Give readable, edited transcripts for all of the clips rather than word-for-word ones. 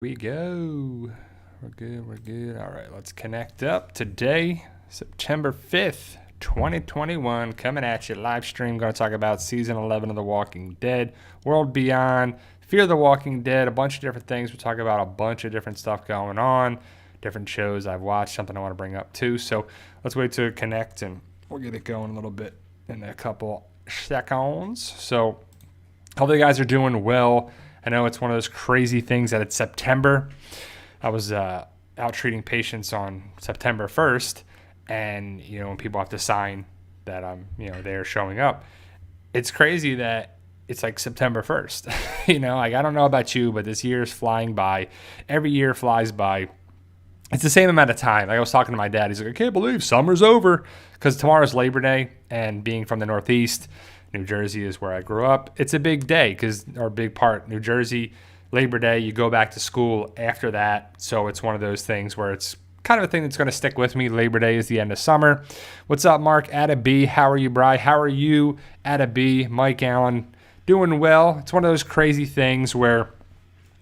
We go. We're good. All right, let's connect up. Today, September 5th, 2021, coming at you live stream. Going to talk about season 11 of The Walking Dead, World Beyond, Fear the Walking Dead, a bunch of different things. We'll talk about a bunch of different stuff going on, different shows I've watched, something I want to bring up too. So let's wait to connect and we'll get it going a little bit in a couple seconds. So hopefully you guys are doing well. I know it's one of those crazy things that it's September. I was out treating patients on September 1st, and when people have to sign that I'm they're showing up, it's crazy that it's like September 1st. Like, I don't know about you, but this year is flying by. Every year flies by. It's the same amount of time. Like, I was talking to my dad. He's like, I can't believe summer's over, because tomorrow's Labor Day, and being from the Northeast, New Jersey is where I grew up. It's a big day or a big part. New Jersey, Labor Day, you go back to school after that. So it's one of those things where it's kind of a thing that's going to stick with me. Labor Day is the end of summer. What's up, Mark? Atta B. How are you, Bri? How are you? Atta B. Mike Allen. Doing well. It's one of those crazy things where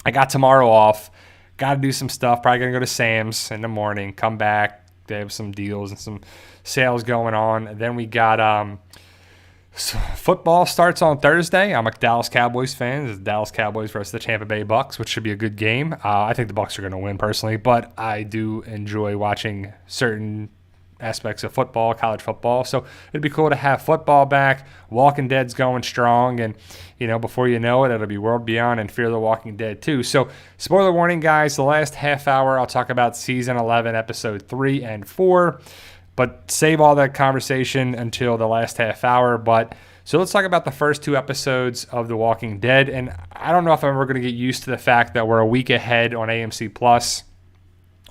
I got tomorrow off. Got to do some stuff. Probably going to go to Sam's in the morning. Come back. They have some deals and some sales going on. And then we got so football starts on Thursday. I'm a Dallas Cowboys fan. It's the Dallas Cowboys versus the Tampa Bay Bucks, which should be a good game. I think the Bucks are going to win personally, but I do enjoy watching certain aspects of football, college football. So it'd be cool to have football back. Walking Dead's going strong, and before you know it, it'll be World Beyond and Fear the Walking Dead too. So spoiler warning, guys. The last half hour, I'll talk about season 11, episode 3 and 4. But save all that conversation until the last half hour. So let's talk about the first 2 episodes of The Walking Dead. And I don't know if I'm ever going to get used to the fact that we're a week ahead on AMC Plus.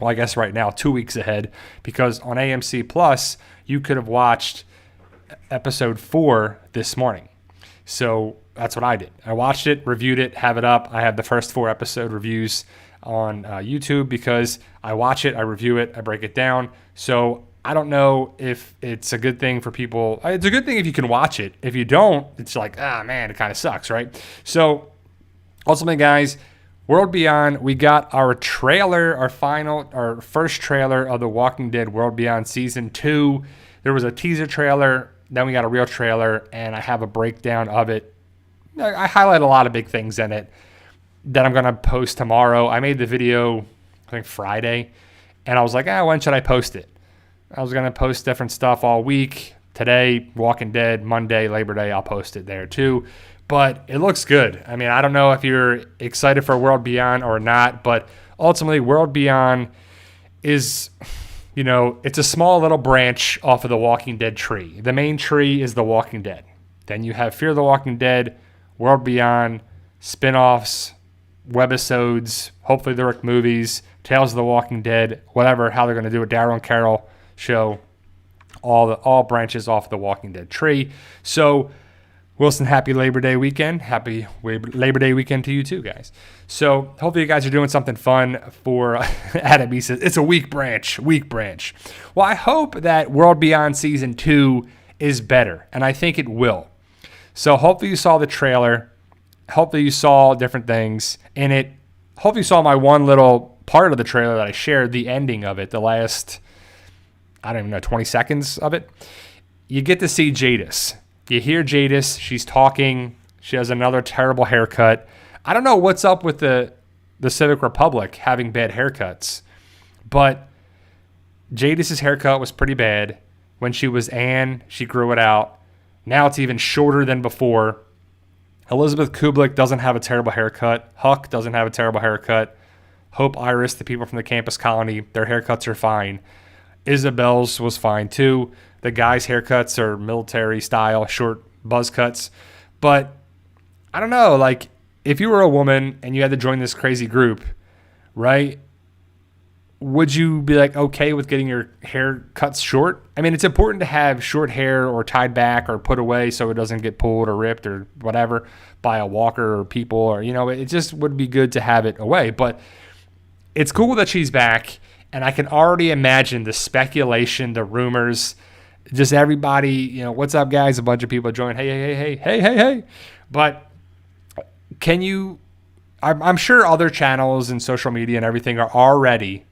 Well, I guess right now, 2 weeks ahead. Because on AMC Plus, you could have watched episode 4 this morning. So that's what I did. I watched it, reviewed it, have it up. I have the first 4 episode reviews on YouTube because I watch it, I review it, I break it down. So I don't know if it's a good thing for people. It's a good thing if you can watch it. If you don't, it's like, man, it kind of sucks, right? So ultimately, guys, World Beyond, we got our trailer, our first trailer of The Walking Dead World Beyond Season 2. There was a teaser trailer, then we got a real trailer, and I have a breakdown of it. I highlight a lot of big things in it that I'm going to post tomorrow. I made the video, I think, Friday, and I was like, when should I post it? I was going to post different stuff all week. Today, Walking Dead, Monday, Labor Day, I'll post it there too. But it looks good. I mean, I don't know if you're excited for World Beyond or not, but ultimately, World Beyond is, it's a small little branch off of the Walking Dead tree. The main tree is The Walking Dead. Then you have Fear the Walking Dead, World Beyond, spin-offs, webisodes, hopefully there are movies, Tales of the Walking Dead, whatever, how they're going to do it, Daryl and Carol show, all branches off the Walking Dead tree. So Wilson, happy Labor Day weekend. Happy Labor Day weekend to you too, guys. So hopefully you guys are doing something fun for Adam. He says it's a weak branch. Well, I hope that World Beyond Season 2 is better, and I think it will. So hopefully you saw the trailer. Hopefully you saw different things in it. Hopefully you saw my one little part of the trailer that I shared, the ending of it, the last, 20 seconds of it. You get to see Jadis. You hear Jadis. She's talking. She has another terrible haircut. I don't know what's up with the Civic Republic having bad haircuts, but Jadis's haircut was pretty bad. When she was Anne, she grew it out. Now it's even shorter than before. Elizabeth Kublik doesn't have a terrible haircut. Huck doesn't have a terrible haircut. Hope, Iris, the people from the campus colony, their haircuts are fine. Isabel's was fine too. The guys' haircuts are military style, short buzz cuts. But I don't know, like, if you were a woman and you had to join this crazy group, right? Would you be like okay with getting your hair cut short? I mean, it's important to have short hair or tied back or put away so it doesn't get pulled or ripped or whatever by a walker or people, or, it just would be good to have it away. But it's cool that she's back, and I can already imagine the speculation, the rumors, just everybody, what's up, guys? A bunch of people join. Hey. But can you I'm sure other channels and social media and everything are already,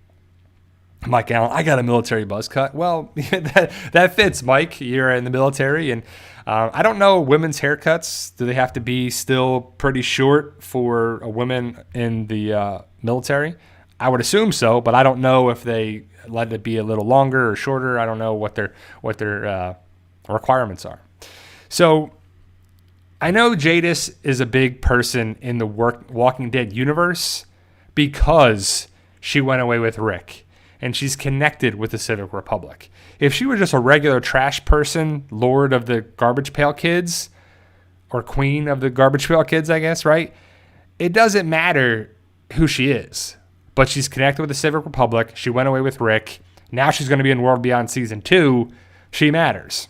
Mike Allen, I got a military buzz cut. Well, that fits, Mike. You're in the military. And I don't know women's haircuts. Do they have to be still pretty short for a woman in the military? I would assume so, but I don't know if they let it be a little longer or shorter. I don't know what their requirements are. So I know Jadis is a big person in the Walking Dead universe because she went away with Rick. And she's connected with the Civic Republic. If she were just a regular trash person, Lord of the Garbage Pail Kids, or Queen of the Garbage Pail Kids, I guess, right? It doesn't matter who she is. But she's connected with the Civic Republic. She went away with Rick. Now she's going to be in World Beyond Season 2. She matters.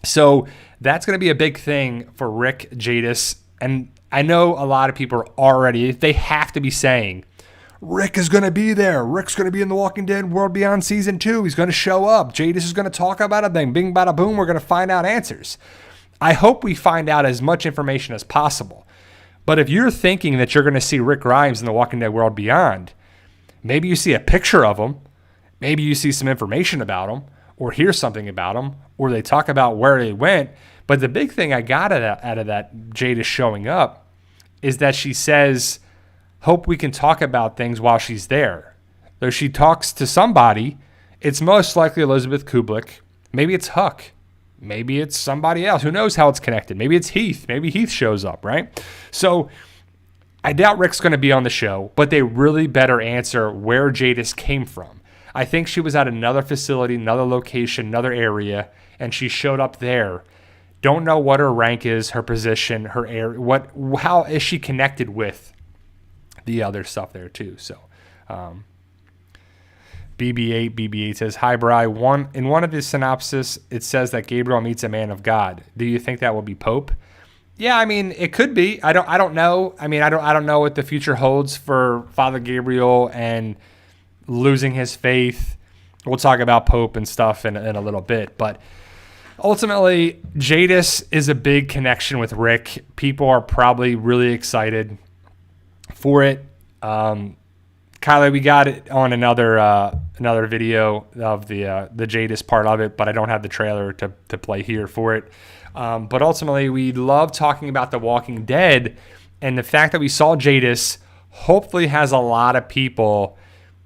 So that's going to be a big thing for Rick, Jadis. And I know a lot of people are already, they have to be saying, Rick is going to be there. Rick's going to be in The Walking Dead World Beyond Season 2. He's going to show up. Jadis is going to talk about it. Then bing, bada, boom, we're going to find out answers. I hope we find out as much information as possible. But if you're thinking that you're going to see Rick Grimes in The Walking Dead World Beyond, maybe you see a picture of him. Maybe you see some information about him or hear something about him or they talk about where they went. But the big thing I got out of that Jadis showing up is that she says, hope we can talk about things while she's there. Though she talks to somebody, it's most likely Elizabeth Kublik. Maybe it's Huck. Maybe it's somebody else. Who knows how it's connected? Maybe it's Heath. Maybe Heath shows up, right? So I doubt Rick's going to be on the show, but they really better answer where Jadis came from. I think she was at another facility, another location, another area, and she showed up there. Don't know what her rank is, her position, her area. How is she connected with the other stuff there too? So BB8 says, hi Bri, in one of his synopsis it says that Gabriel meets a man of God. Do you think that will be Pope? Yeah, I mean, it could be. I don't know. I mean, I don't know what the future holds for Father Gabriel and losing his faith. We'll talk about Pope and stuff in a little bit, but ultimately Jadis is a big connection with Rick. People are probably really excited for it. Kylie, we got it on another video of the Jadis part of it, but I don't have the trailer to play here for it. But ultimately, we love talking about The Walking Dead, and the fact that we saw Jadis hopefully has a lot of people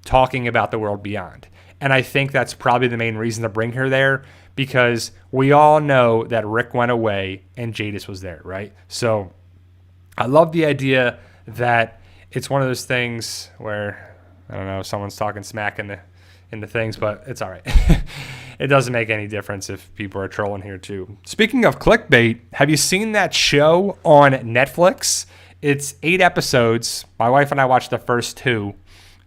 talking about the world beyond. And I think that's probably the main reason to bring her there, because we all know that Rick went away and Jadis was there, right? So I love the idea that it's one of those things where, I don't know, someone's talking smack in the things, but it's all right. It doesn't make any difference if people are trolling here too. Speaking of clickbait, have you seen that show on Netflix? It's 8 episodes. My wife and I watched the first 2,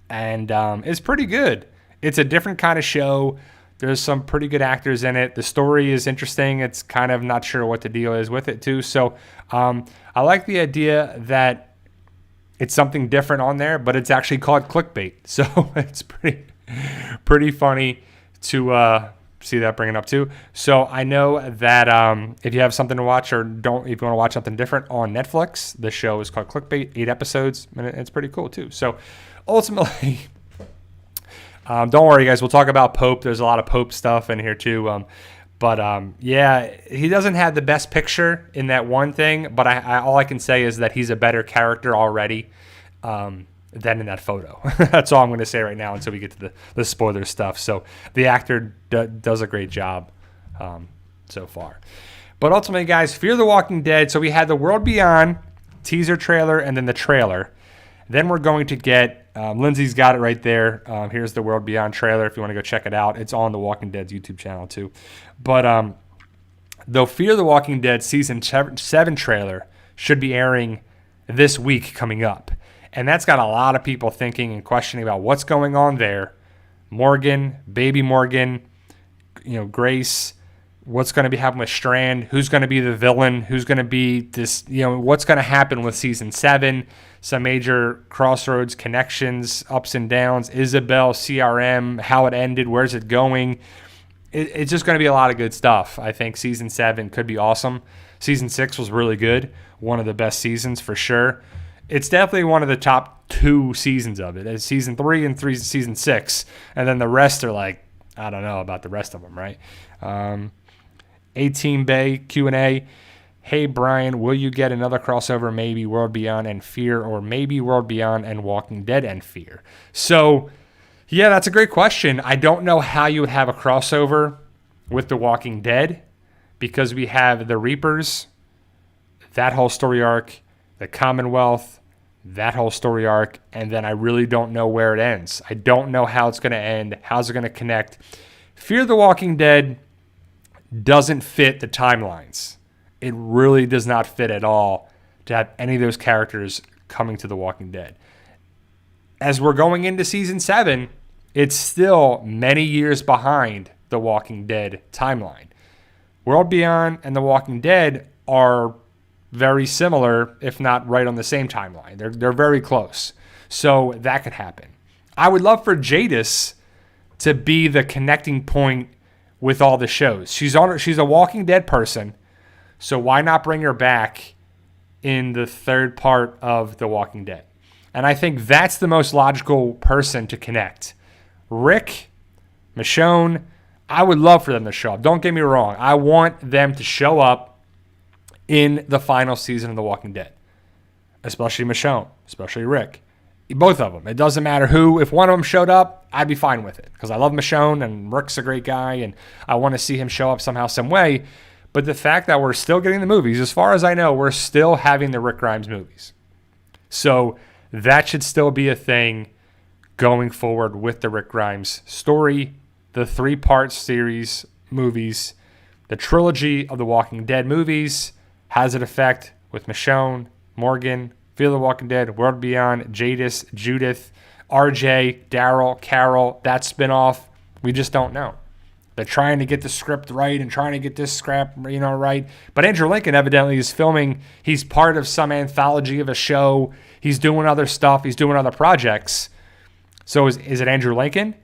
and it's pretty good. It's a different kind of show. There's some pretty good actors in it. The story is interesting. It's kind of not sure what the deal is with it too. So I like the idea that it's something different on there, but it's actually called clickbait. So it's pretty funny to see that bringing up too. So I know that if you have something to watch if you want to watch something different on Netflix, the show is called Clickbait, 8 episodes, and it's pretty cool too. So ultimately, don't worry guys, we'll talk about Pope. There's a lot of Pope stuff in here too. Yeah, he doesn't have the best picture in that one thing, but all I can say is that he's a better character already than in that photo. That's all I'm going to say right now until we get to the spoiler stuff. So the actor does a great job so far. But ultimately, guys, Fear the Walking Dead. So we had the World Beyond teaser trailer and then the trailer. Then we're going to get, Lindsay's got it right there. Here's the World Beyond trailer if you want to go check it out. It's on the Walking Dead's YouTube channel too. But the Fear the Walking Dead Season 7 trailer should be airing this week coming up. And that's got a lot of people thinking and questioning about what's going on there. Morgan, baby Morgan, Grace, what's going to be happening with Strand, who's going to be the villain, who's going to be this, what's going to happen with Season 7, some major crossroads, connections, ups and downs, Isabel, CRM, how it ended, where's it going. It's just going to be a lot of good stuff. I think Season 7 could be awesome. Season 6 was really good, one of the best seasons for sure. It's definitely one of the top 2 seasons of it. It's season 3 and season 6. And then the rest are like, I don't know about the rest of them, right? 18 Bay Q&A. Hey, Brian, will you get another crossover, maybe World Beyond and Fear, or maybe World Beyond and Walking Dead and Fear? So, yeah, that's a great question. I don't know how you would have a crossover with The Walking Dead, because we have the Reapers, that whole story arc, the Commonwealth, that whole story arc, and then I really don't know where it ends. I don't know how it's going to end, how's it going to connect. Fear the Walking Dead doesn't fit the timelines. It really does not fit at all to have any of those characters coming to The Walking Dead. As we're going into season 7, it's still many years behind The Walking Dead timeline. World Beyond and The Walking Dead are very similar, if not right on the same timeline. They're very close. So that could happen. I would love for Jadis to be the connecting point with all the shows. She's a Walking Dead person, so why not bring her back in the 3rd part of The Walking Dead? And I think that's the most logical person to connect. Rick, Michonne, I would love for them to show up. Don't get me wrong. I want them to show up in the final season of The Walking Dead, especially Michonne, especially Rick. Both of them. It doesn't matter who. If one of them showed up, I'd be fine with it because I love Michonne and Rick's a great guy and I want to see him show up somehow, some way. But the fact that we're still getting the movies, as far as I know, we're still having the Rick Grimes movies. So that should still be a thing going forward with the Rick Grimes story, the 3-part series movies, the trilogy of the Walking Dead movies. Has it effect with Michonne, Morgan, Fear the Walking Dead, World Beyond, Jadis, Judith, RJ, Daryl, Carol, that spinoff? We just don't know. They're trying to get the script right and trying to get this scrap, right. But Andrew Lincoln evidently is filming. He's part of some anthology of a show. He's doing other stuff. He's doing other projects. So is it Andrew Lincoln?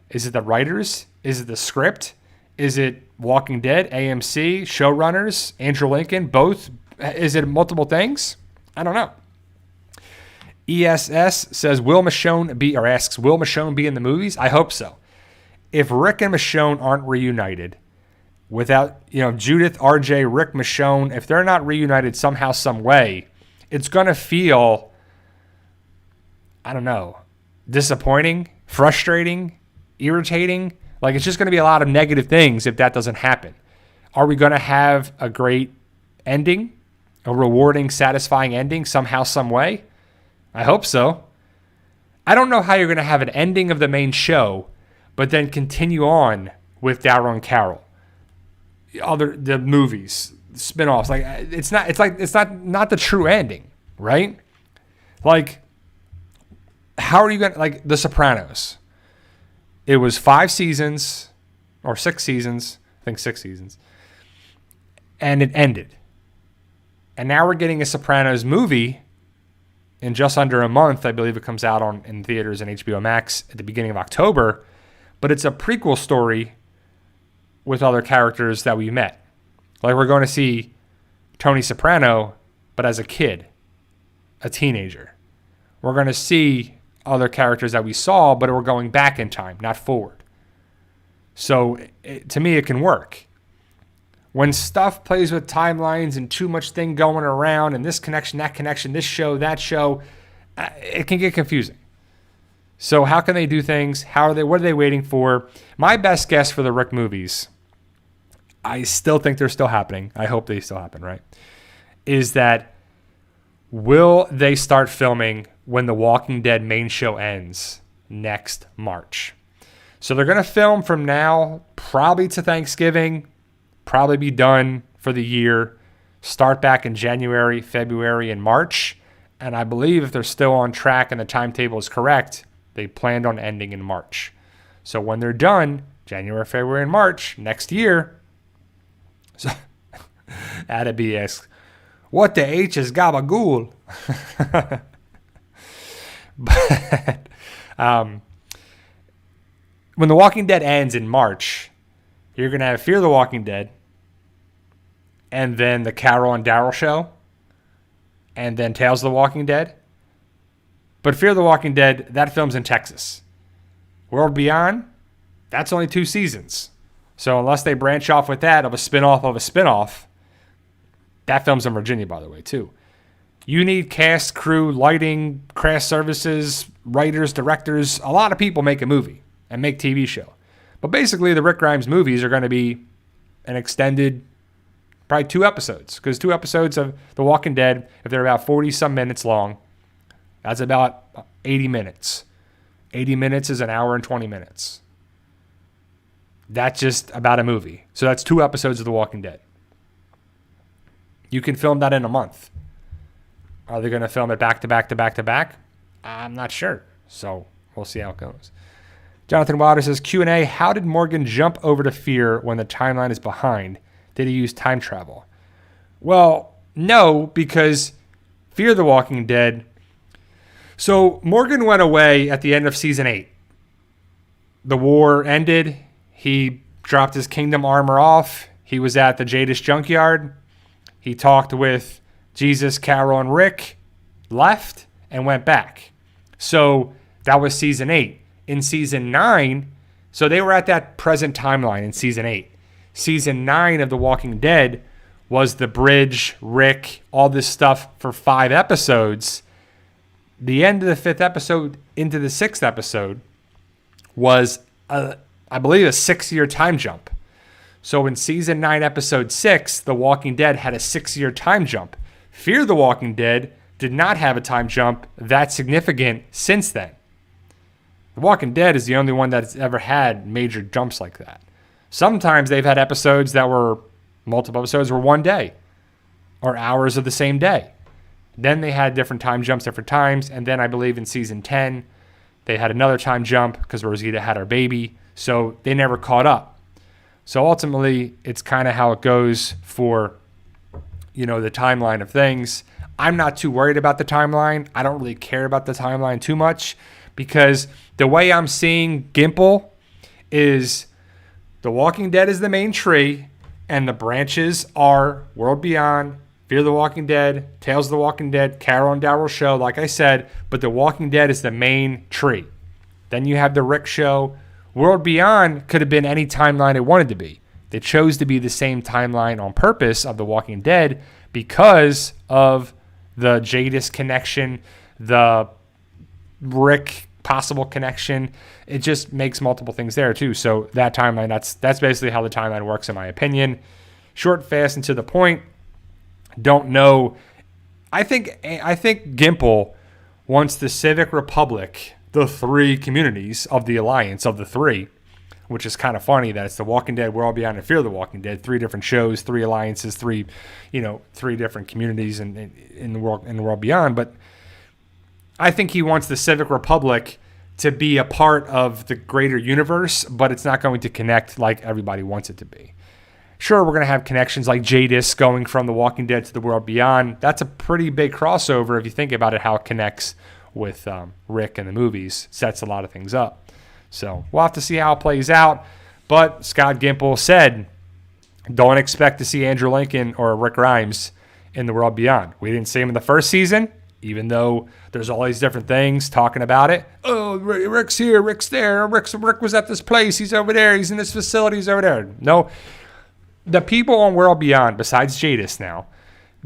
Is it the writers? Is it the script? Is it Walking Dead, AMC, showrunners, Andrew Lincoln, both? Is it multiple things? I don't know. ESS says, asks, will Michonne be in the movies? I hope so. If Rick and Michonne aren't reunited, without, Judith, RJ, Rick, Michonne, if they're not reunited somehow, some way, it's going to feel, I don't know, disappointing, frustrating, irritating. Like, it's just going to be a lot of negative things if that doesn't happen. Are we going to have a great ending, a rewarding, satisfying ending somehow, some way? I hope so. I don't know how you're going to have an ending of the main show, but then continue on with Daryl and Carol, the movies, spinoffs. Like, it's not the true ending, right? Like, how are you going to, like, The Sopranos? It was 5 seasons or 6 seasons, I think 6 seasons, and it ended. And now we're getting a Sopranos movie in just under a month. I believe it comes out in theaters and HBO Max at the beginning of October. But it's a prequel story with other characters that we met. Like, we're going to see Tony Soprano, but as a kid, a teenager. We're going to see other characters that we saw, but we're going back in time, not forward. So to me, it can work. When stuff plays with timelines and too much thing going around and this connection, that connection, this show, that show, it can get confusing. So how can they do things? What are they waiting for? My best guess for the Rick movies, I still think they're still happening. I hope they still happen, right? Is that will they start filming when The Walking Dead main show ends next March? So they're going to film from now probably to Thanksgiving, probably be done for the year, start back in January, February, and March. And I believe if they're still on track and the timetable is correct, they planned on ending in March. So when they're done, January, February, and March next year, so Adabee asks, what the H is gabagool? But when The Walking Dead ends in March, you're going to have Fear the Walking Dead, and then the Carol and Daryl show, and then Tales of the Walking Dead. But Fear the Walking Dead, that film's in Texas. World Beyond, that's only 2 seasons. So unless they branch off with that of a spinoff of a spinoff, that film's in Virginia, by the way, too. You need cast, crew, lighting, craft services, writers, directors. A lot of people make a movie and make TV show. But basically, the Rick Grimes movies are going to be an extended, probably 2 episodes. Because 2 episodes of The Walking Dead, if they're about 40-some minutes long, that's about 80 minutes. 80 minutes is an hour and 20 minutes. That's just about a movie. So that's 2 episodes of The Walking Dead. You can film that in a month. Are they going to film it back to back to back to back? I'm not sure. So we'll see how it goes. Jonathan Wilder says, Q&A, how did Morgan jump over to Fear when the timeline is behind? Did he use time travel? Well, no, because Fear the Walking Dead. So Morgan went away at the end of season 8. The war ended. He dropped his kingdom armor off. He was at the Jadis junkyard. He talked with Jesus, Carol, and Rick, left, and went back. So that was season 8. In season 9, so they were at that present timeline in season 8. Season 9 of The Walking Dead was the bridge, Rick, all this stuff for 5 episodes. The end of the 5th episode into the 6th episode was, I believe, a 6-year time jump. So in season 9, episode 6, The Walking Dead had a 6-year time jump. Fear the Walking Dead did not have a time jump that significant since then. The Walking Dead is the only one that's ever had major jumps like that. Sometimes they've had episodes that were, multiple episodes were 1 day or hours of the same day. Then they had different time jumps, different times. And then I believe in season 10, they had another time jump because Rosita had her baby. So they never caught up. So ultimately, it's kind of how it goes for, the timeline of things. I'm not too worried about the timeline. I don't really care about the timeline too much because the way I'm seeing Gimple is The Walking Dead is the main tree and the branches are World Beyond, Fear the Walking Dead, Tales of the Walking Dead, Carol and Daryl show, like I said, but The Walking Dead is the main tree. Then you have the Rick show. World Beyond could have been any timeline it wanted to be. They chose to be the same timeline on purpose of The Walking Dead because of the Jadis connection, the Rick possible connection. It just makes multiple things there too. So that timeline, that's basically how the timeline works in my opinion. Short, fast, and to the point. Don't know. I think Gimple wants the Civic Republic, the 3 communities of the Alliance of the 3, which is kind of funny that it's The Walking Dead, World Beyond, and Fear the Walking Dead. 3 different shows, 3 alliances, 3 different communities in the world beyond. But I think he wants the Civic Republic to be a part of the greater universe, but it's not going to connect like everybody wants it to be. Sure, we're going to have connections like Jadis going from The Walking Dead to the World Beyond. That's a pretty big crossover if you think about it, how it connects with Rick and the movies. Sets a lot of things up. So we'll have to see how it plays out. But Scott Gimple said, don't expect to see Andrew Lincoln or Rick Grimes in the World Beyond. We didn't see him in the first season, even though there's all these different things talking about it. Oh, Rick's here, Rick's there. Rick was at this place. He's over there. He's in this facility. He's over there. No. The people on World Beyond, besides Jadis now,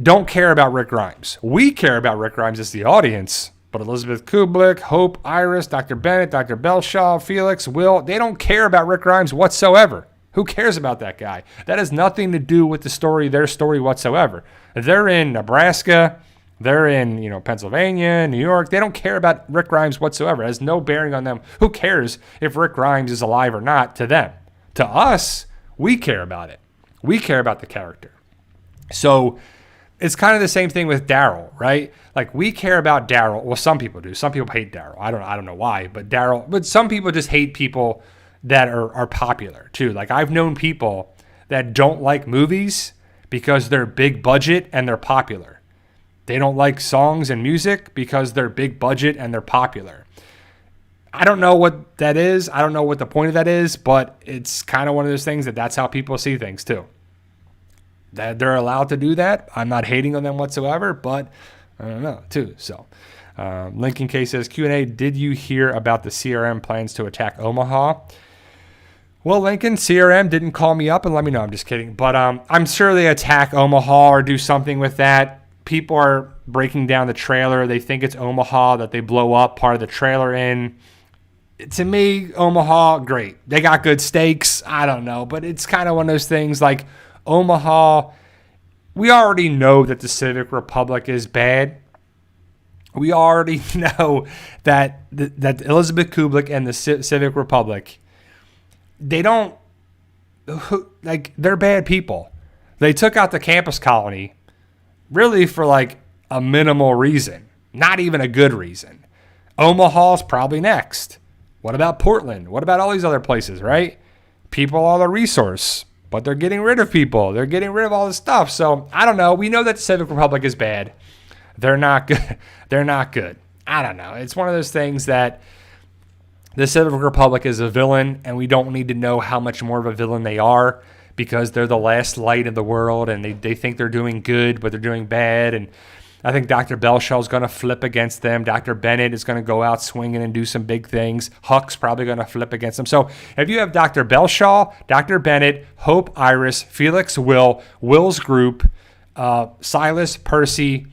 don't care about Rick Grimes. We care about Rick Grimes as the audience, but Elizabeth Kublik, Hope, Iris, Dr. Bennett, Dr. Belshaw, Felix, Will, they don't care about Rick Grimes whatsoever. Who cares about that guy? That has nothing to do with the story, their story whatsoever. They're in Nebraska. They're in, Pennsylvania, New York. They don't care about Rick Grimes whatsoever. It has no bearing on them. Who cares if Rick Grimes is alive or not to them? To us, we care about it. We care about the character. So it's kind of the same thing with Daryl, right? Like we care about Daryl. Well, some people do. Some people hate Daryl. I don't know why, but some people just hate people that are popular too. Like I've known people that don't like movies because they're big budget and they're popular. They don't like songs and music because they're big budget and they're popular. I don't know what that is. I don't know what the point of that is, but it's kind of one of those things that's how people see things too. That they're allowed to do that. I'm not hating on them whatsoever, but I don't know too. So Lincoln K says, Q&A, did you hear about the CRM plans to attack Omaha? Well, Lincoln, CRM didn't call me up and let me know. I'm just kidding. But I'm sure they attack Omaha or do something with that. People are breaking down the trailer. They think it's Omaha that they blow up part of the trailer in. To me, Omaha, great. They got good steaks. I don't know. But it's kind of one of those things like Omaha. We already know that the Civic Republic is bad. We already know that Elizabeth Kublik and the Civic Republic, they don't, like, they're bad people. They took out the campus colony really for like a minimal reason, not even a good reason. Omaha's probably next. What about Portland? What about all these other places, right? People are the resource, but they're getting rid of people. They're getting rid of all this stuff. So I don't know. We know that the Civic Republic is bad. They're not good. They're not good. I don't know. It's one of those things that the Civic Republic is a villain, and we don't need to know how much more of a villain they are because they're the last light of the world, and they think they're doing good, but they're doing bad. And I think Dr. Belshaw is going to flip against them. Dr. Bennett is going to go out swinging and do some big things. Huck's probably going to flip against them. So if you have Dr. Belshaw, Dr. Bennett, Hope Iris, Felix Will's group, Silas, Percy,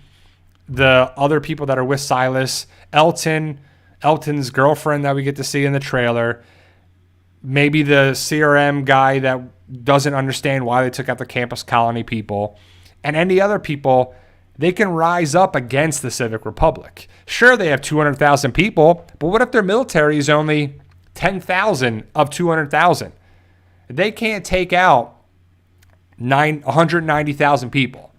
the other people that are with Silas, Elton's girlfriend that we get to see in the trailer, maybe the CRM guy that doesn't understand why they took out the campus colony people, and any other people, they can rise up against the Civic Republic. Sure, they have 200,000 people, but what if their military is only 10,000 of 200,000? They can't take out 190,000 people,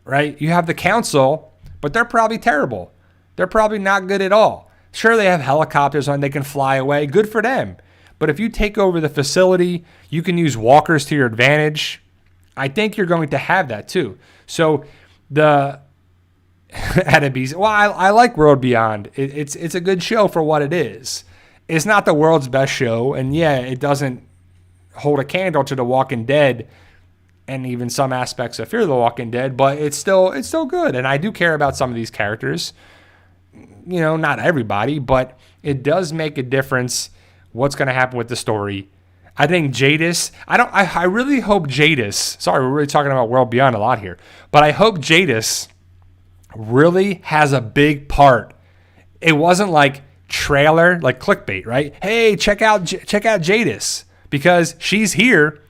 right? You have the council, but they're probably terrible. They're probably not good at all. Sure, they have helicopters on, they can fly away. Good for them. But if you take over the facility, you can use walkers to your advantage. I think you're going to have that too. So I like World Beyond. It's a good show for what it is. It's not the world's best show, and yeah, it doesn't hold a candle to The Walking Dead and even some aspects of Fear the Walking Dead, but it's still good. And I do care about some of these characters. You know, not everybody, but it does make a difference what's going to happen with the story. I think Jadis, I really hope Jadis, sorry, we're really talking about World Beyond a lot here, but I hope Jadis really has a big part. It wasn't like trailer, like clickbait, right? Hey, check out Jadis because she's here,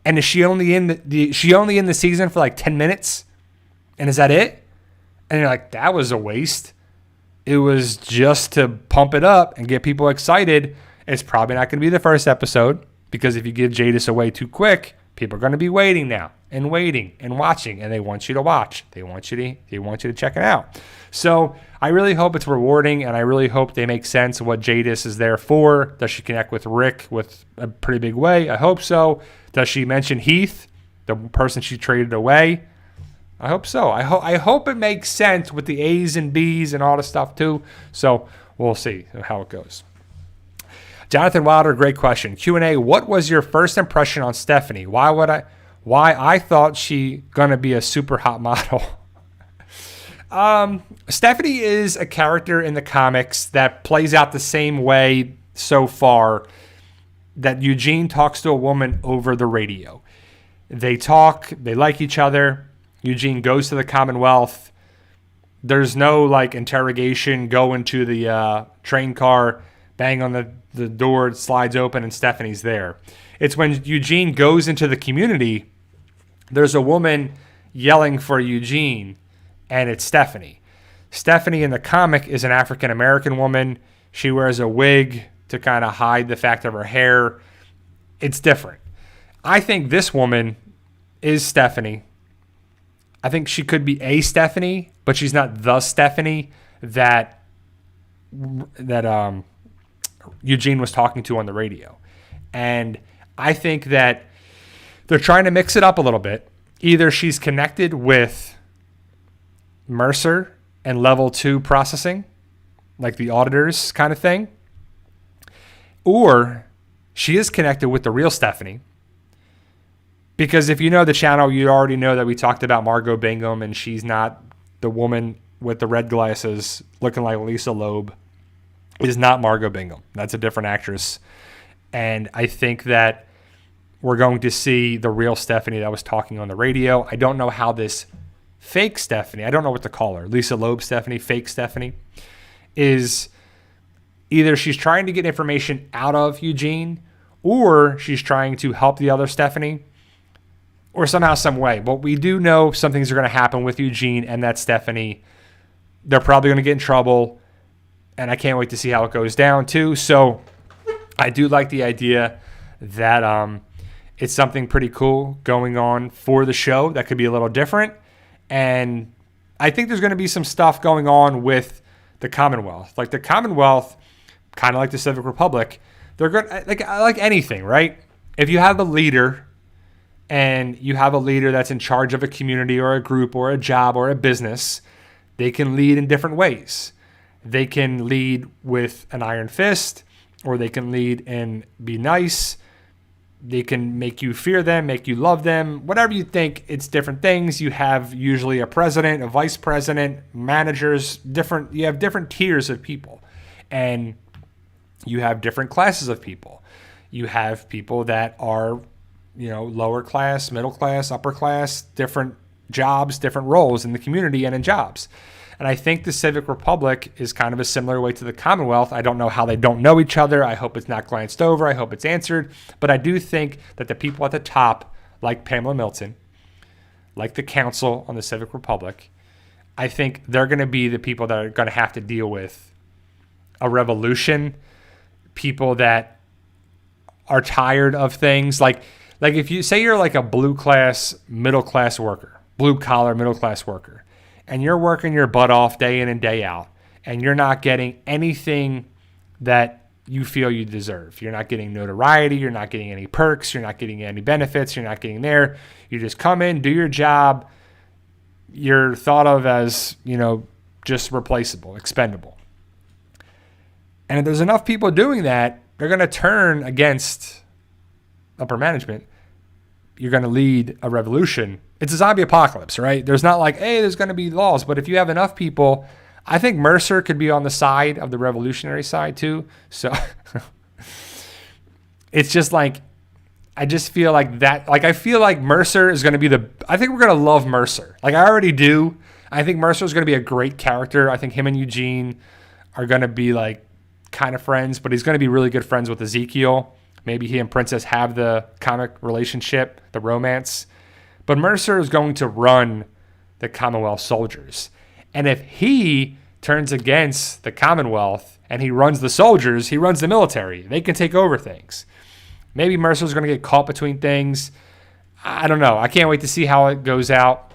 and is she only in the season for like 10 minutes? And is that it? And you're like, that was a waste. It was just to pump it up and get people excited. It's probably not going to be the first episode because if you give Jadis away too quick, people are going to be waiting now and waiting and watching, and they want you to watch. They want you to check it out. So I really hope it's rewarding, and I really hope they make sense of what Jadis is there for. Does she connect with Rick with a pretty big way? I hope so. Does she mention Heath, the person she traded away? I hope so. I hope it makes sense with the A's and B's and all the stuff too. So we'll see how it goes. Jonathan Wilder, great question. Q&A, what was your first impression on Stephanie? Why I thought she gonna be a super hot model. Stephanie is a character in the comics that plays out the same way so far that Eugene talks to a woman over the radio. They talk, they like each other. Eugene goes to the Commonwealth. There's no like interrogation, go into the train car, bang on the door, it slides open, and Stephanie's there. It's when Eugene goes into the community, there's a woman yelling for Eugene, and it's Stephanie. Stephanie in the comic is an African-American woman. She wears a wig to kind of hide the fact of her hair. It's different. I think this woman is Stephanie. I think she could be a Stephanie, but she's not the Stephanie that Eugene was talking to on the radio. And I think that they're trying to mix it up a little bit. Either she's connected with Mercer and level 2 processing, like the auditors kind of thing, or she is connected with the real Stephanie. Because if you know the channel, you already know that we talked about Margot Bingham, and she's not the woman with the red glasses looking like Lisa Loeb is not Margot Bingham. That's a different actress. And I think that we're going to see the real Stephanie that was talking on the radio. I don't know how this fake Stephanie, I don't know what to call her, Lisa Loeb Stephanie, fake Stephanie, is either she's trying to get information out of Eugene or she's trying to help the other Stephanie or somehow, some way. But we do know some things are going to happen with Eugene and that Stephanie. They're probably going to get in trouble, and I can't wait to see how it goes down too. So I do like the idea that it's something pretty cool going on for the show that could be a little different. And I think there's going to be some stuff going on with the Commonwealth. Like the Commonwealth, kind of like the Civic Republic, they're going like anything, right? If you have a leader and you have a leader that's in charge of a community or a group or a job or a business, they can lead in different ways. They can lead with an iron fist, or they can lead and be nice. They can make you fear them, make you love them, whatever you think. It's different things. You have usually a president, a vice president, managers, you have different tiers of people. And you have different classes of people. You have people that are, lower class, middle class, upper class, different jobs, different roles in the community and in jobs. And I think the Civic Republic is kind of a similar way to the Commonwealth. I don't know how they don't know each other. I hope it's not glanced over. I hope it's answered. But I do think that the people at the top, like Pamela Milton, like the council on the Civic Republic, I think they're going to be the people that are going to have to deal with a revolution, people that are tired of things. Like if you say you're like a blue collar, middle class worker, and you're working your butt off day in and day out, and you're not getting anything that you feel you deserve. You're not getting notoriety. You're not getting any perks. You're not getting any benefits. You're not getting there. You just come in, do your job. You're thought of as, just replaceable, expendable. And if there's enough people doing that, they're going to turn against upper management. You're going to lead a revolution. It's a zombie apocalypse, right? There's not like, hey, there's going to be laws. But if you have enough people, I think Mercer could be on the side of the revolutionary side too. So it's just like, I just feel like that. Like, I feel like Mercer is going to be I think we're going to love Mercer. Like, I already do. I think Mercer is going to be a great character. I think him and Eugene are going to be like kind of friends, but he's going to be really good friends with Ezekiel. Maybe he and Princess have the comic relationship, the romance. But Mercer is going to run the Commonwealth soldiers. And if he turns against the Commonwealth and he runs the soldiers, he runs the military. They can take over things. Maybe Mercer's going to get caught between things. I don't know. I can't wait to see how it goes out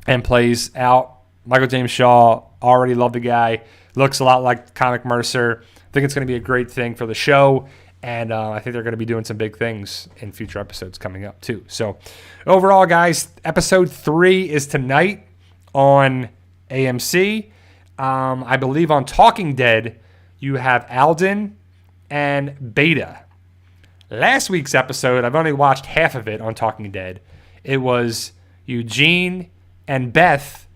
and plays out. Michael James Shaw, already love the guy. Looks a lot like comic Mercer. I think it's going to be a great thing for the show. And I think they're going to be doing some big things in future episodes coming up too. So overall, guys, episode 3 is tonight on AMC. I believe on Talking Dead, you have Alden and Beta. Last week's episode, I've only watched half of it on Talking Dead. It was Eugene and Beth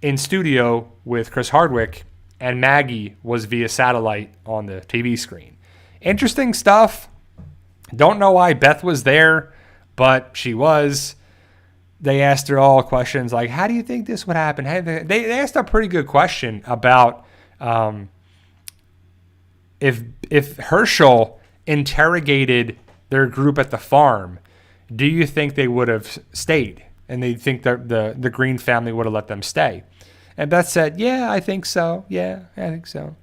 in studio with Chris Hardwick, and Maggie was via satellite on the TV screen. Interesting stuff. Don't know why Beth was there, but she was. They asked her all questions like, how do you think this would happen? They asked a pretty good question about if Herschel interrogated their group at the farm, do you think they would have stayed? And they think that the Green family would have let them stay. And Beth said, yeah, I think so. Yeah, I think so.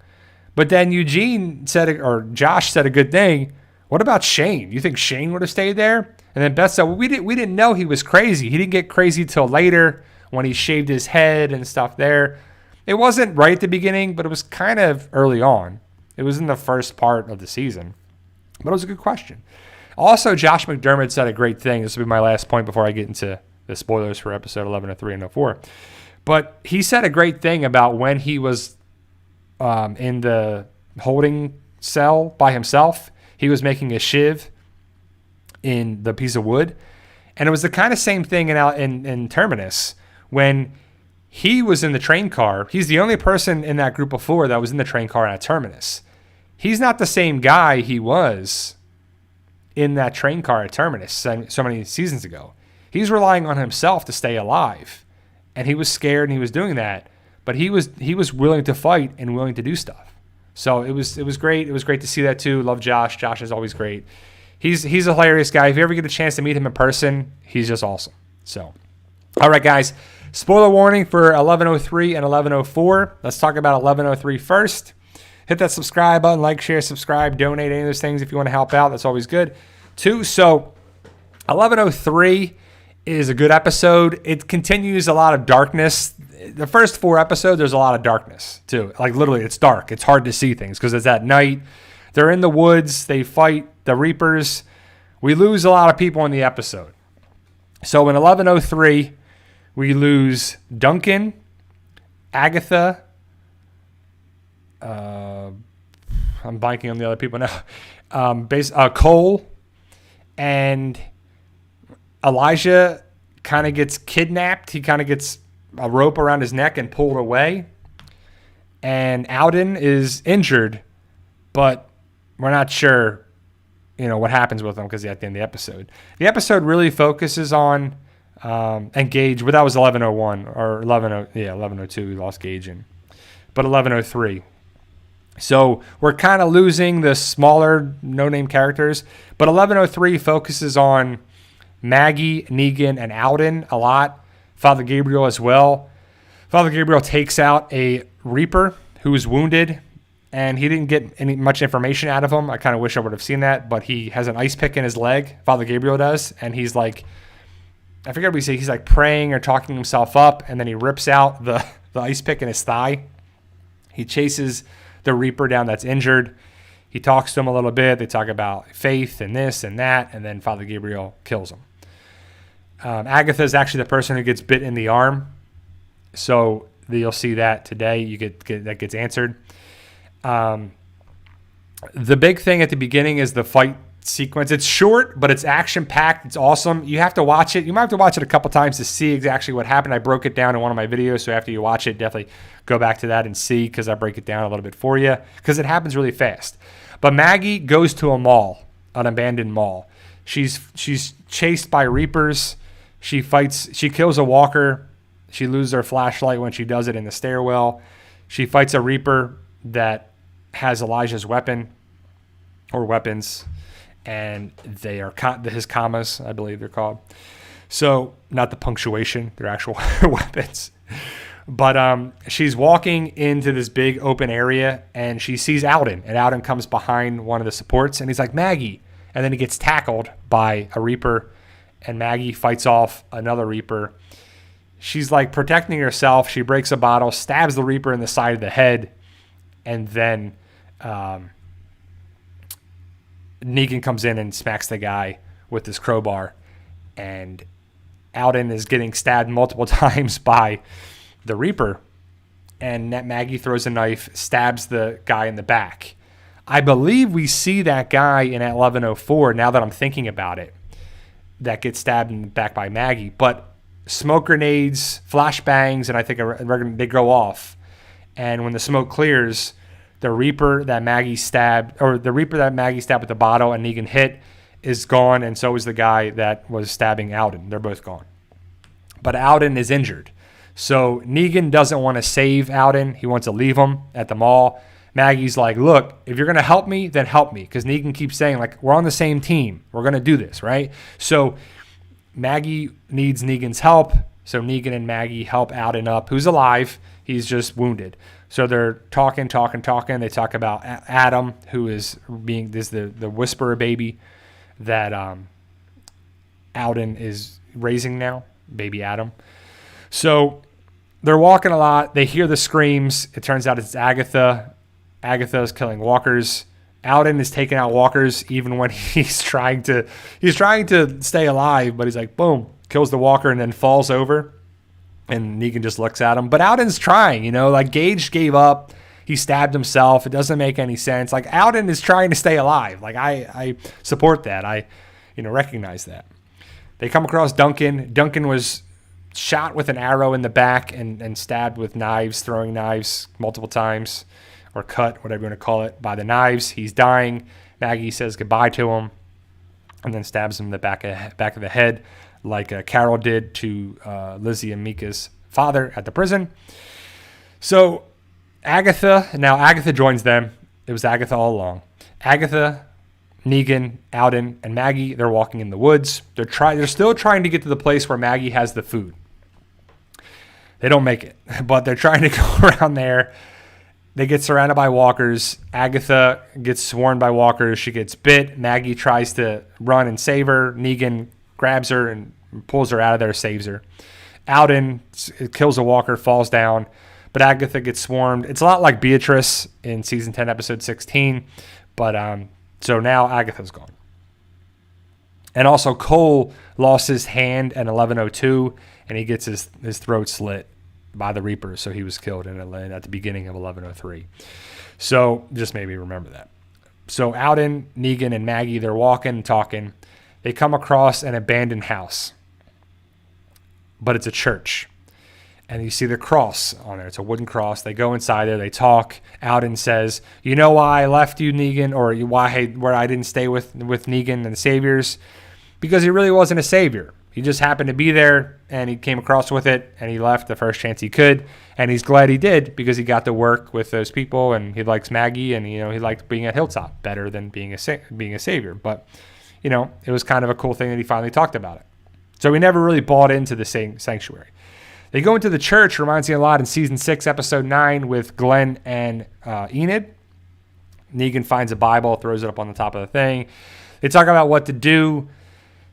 But then Eugene said, or Josh said a good thing. What about Shane? You think Shane would have stayed there? And then Beth said, well, we didn't know he was crazy. He didn't get crazy till later when he shaved his head and stuff there. It wasn't right at the beginning, but it was kind of early on. It was in the first part of the season. But it was a good question. Also, Josh McDermott said a great thing. This will be my last point before I get into the spoilers for episode 11 of 3 and 04. But he said a great thing about when he was in the holding cell by himself. He was making a shiv in the piece of wood. And it was the kind of same thing in Terminus when he was in the train car. He's the only person in that group of 4 that was in the train car at Terminus. He's not the same guy he was in that train car at Terminus so many seasons ago. He's relying on himself to stay alive. And he was scared and he was doing that. But he was willing to fight and willing to do stuff. So it was great. It was great to see that too. Love Josh. Josh is always great. He's a hilarious guy. If you ever get a chance to meet him in person, he's just awesome. So, all right, guys. Spoiler warning for 1103 and 1104. Let's talk about 1103 first. Hit that subscribe button, like, share, subscribe, donate, any of those things if you want to help out. That's always good. 2, so 1103 is a good episode. It continues a lot of darkness. The first 4 episodes, there's a lot of darkness too. Like literally, it's dark. It's hard to see things because it's at night. They're in the woods. They fight the Reapers. We lose a lot of people in the episode. So in 1103, we lose Duncan, Agatha. I'm blanking on the other people now. Cole and Elijah kind of gets kidnapped. He kind of gets a rope around his neck and pulled away. And Alden is injured, but we're not sure, what happens with him because he's at the end of the episode. The episode really focuses on Gage. Well, that was 1101 or 1102. We lost Gage in, but 1103. So we're kind of losing the smaller no-name characters, but 1103 focuses on Maggie, Negan, and Alden a lot. Father Gabriel as well. Father Gabriel takes out a Reaper who is wounded, and he didn't get much information out of him. I kind of wish I would have seen that, but he has an ice pick in his leg. Father Gabriel does, and he's like, I forget what he said. He's like praying or talking himself up, and then he rips out the ice pick in his thigh. He chases the Reaper down that's injured. He talks to him a little bit. They talk about faith and this and that, and then Father Gabriel kills him. Agatha is actually the person who gets bit in the arm, so you'll see that today. That gets answered. The big thing at the beginning is the fight sequence. It's short, but it's action-packed. It's awesome. You have to watch it. You might have to watch it a couple times to see exactly what happened. I broke it down in one of my videos, so after you watch it, definitely go back to that and see because I break it down a little bit for you because it happens really fast. But Maggie goes to a mall, an abandoned mall. She's chased by Reapers. She kills a walker. She loses her flashlight when she does it in the stairwell. She fights a Reaper that has Elijah's weapon or weapons, and they are his commas, I believe they're called. So not the punctuation, they're actual weapons. But she's walking into this big open area, and she sees Alden, and Alden comes behind one of the supports, and he's like, Maggie. And then he gets tackled by a Reaper, and Maggie fights off another Reaper. She's like protecting herself. She breaks a bottle, stabs the Reaper in the side of the head, and then Negan comes in and smacks the guy with his crowbar, and Alden is getting stabbed multiple times by the Reaper, and Maggie throws a knife, stabs the guy in the back. I believe we see that guy in 1104, now that I'm thinking about it, that gets stabbed in the back by Maggie. But smoke grenades, flashbangs, and I think they go off. And when the smoke clears, the Reaper that Maggie stabbed with the bottle and Negan hit is gone, and so is the guy that was stabbing Alden. They're both gone. But Alden is injured. So Negan doesn't want to save Alden. He wants to leave him at the mall. Maggie's like, look, if you're going to help me, then help me. Because Negan keeps saying, like, we're on the same team. We're going to do this, right? So Maggie needs Negan's help. So Negan and Maggie help Alden up, who's alive. He's just wounded. So they're talking. They talk about Adam, who is the Whisperer baby that Alden is raising now, baby Adam. So they're walking a lot. They hear the screams. It turns out it's Agatha. Agatha is killing walkers. Alden is taking out walkers even when he's trying to stay alive, but he's like, boom, kills the walker and then falls over. And Negan just looks at him. But Alden's trying, like Gage gave up. He stabbed himself. It doesn't make any sense. Like Alden is trying to stay alive. Like I support that. I recognize that. They come across Duncan. Duncan was shot with an arrow in the back and stabbed with knives, throwing knives multiple times, or cut, whatever you want to call it, by the knives. He's dying. Maggie says goodbye to him and then stabs him in the back of the head like Carol did to Lizzie and Mika's father at the prison. So Agatha joins them. It was Agatha all along. Agatha, Negan, Alden, and Maggie, they're walking in the woods. They're still trying to get to the place where Maggie has the food. They don't make it, but they're trying to go around there. They get surrounded by walkers. Agatha gets swarmed by walkers. She gets bit. Maggie tries to run and save her. Negan grabs her and pulls her out of there, saves her. Alden kills a walker, falls down, but Agatha gets swarmed. It's a lot like Beatrice in season 10, episode 16, but so now Agatha's gone. And also Cole lost his hand in 1102, and he gets his throat slit by the Reapers, so he was killed at the beginning of 1103. So just made me remember that. So Alden, Negan, and Maggie, they're walking, talking. They come across an abandoned house, but it's a church. And you see the cross on there. It's a wooden cross. They go inside there. They talk. Alden says, "You know why I left you, Negan, or where I didn't stay with Negan and the Saviors? Because he really wasn't a savior. He just happened to be there, and he came across with it, and he left the first chance he could. And he's glad he did, because he got to work with those people, and he likes Maggie, and he liked being at Hilltop better than being a savior. But it was kind of a cool thing that he finally talked about it. So he never really bought into the sanctuary. They go into the church. Reminds me a lot in season 6, episode 9, with Glenn and Enid. Negan finds a Bible, throws it up on the top of the thing. They talk about what to do.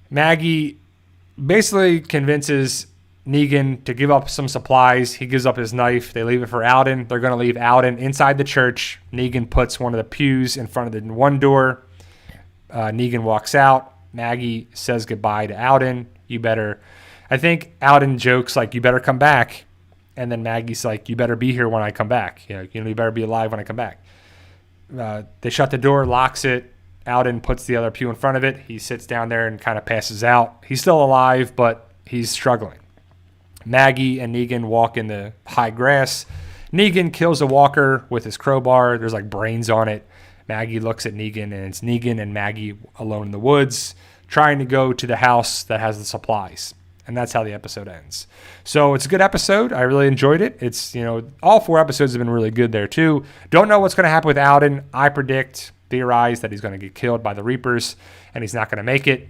Maggie basically convinces Negan to give up some supplies. He gives up his knife. They leave it for Alden. They're going to leave Alden inside the church. Negan puts one of the pews in front of the one door. Negan walks out. Maggie says goodbye to Alden. I think Alden jokes like, "You better come back." And then Maggie's like, "You better be here when I come back. You better be alive when I come back." They shut the door, locks it. Alden puts the other pew in front of it. He sits down there and kind of passes out. He's still alive, but he's struggling. Maggie and Negan walk in the high grass. Negan kills a walker with his crowbar. There's like brains on it. Maggie looks at Negan, and it's Negan and Maggie alone in the woods, trying to go to the house that has the supplies. And that's how the episode ends. So it's a good episode. I really enjoyed it. It's, all 4 episodes have been really good there too. Don't know what's going to happen with Alden. I theorize that he's going to get killed by the Reapers and he's not going to make it.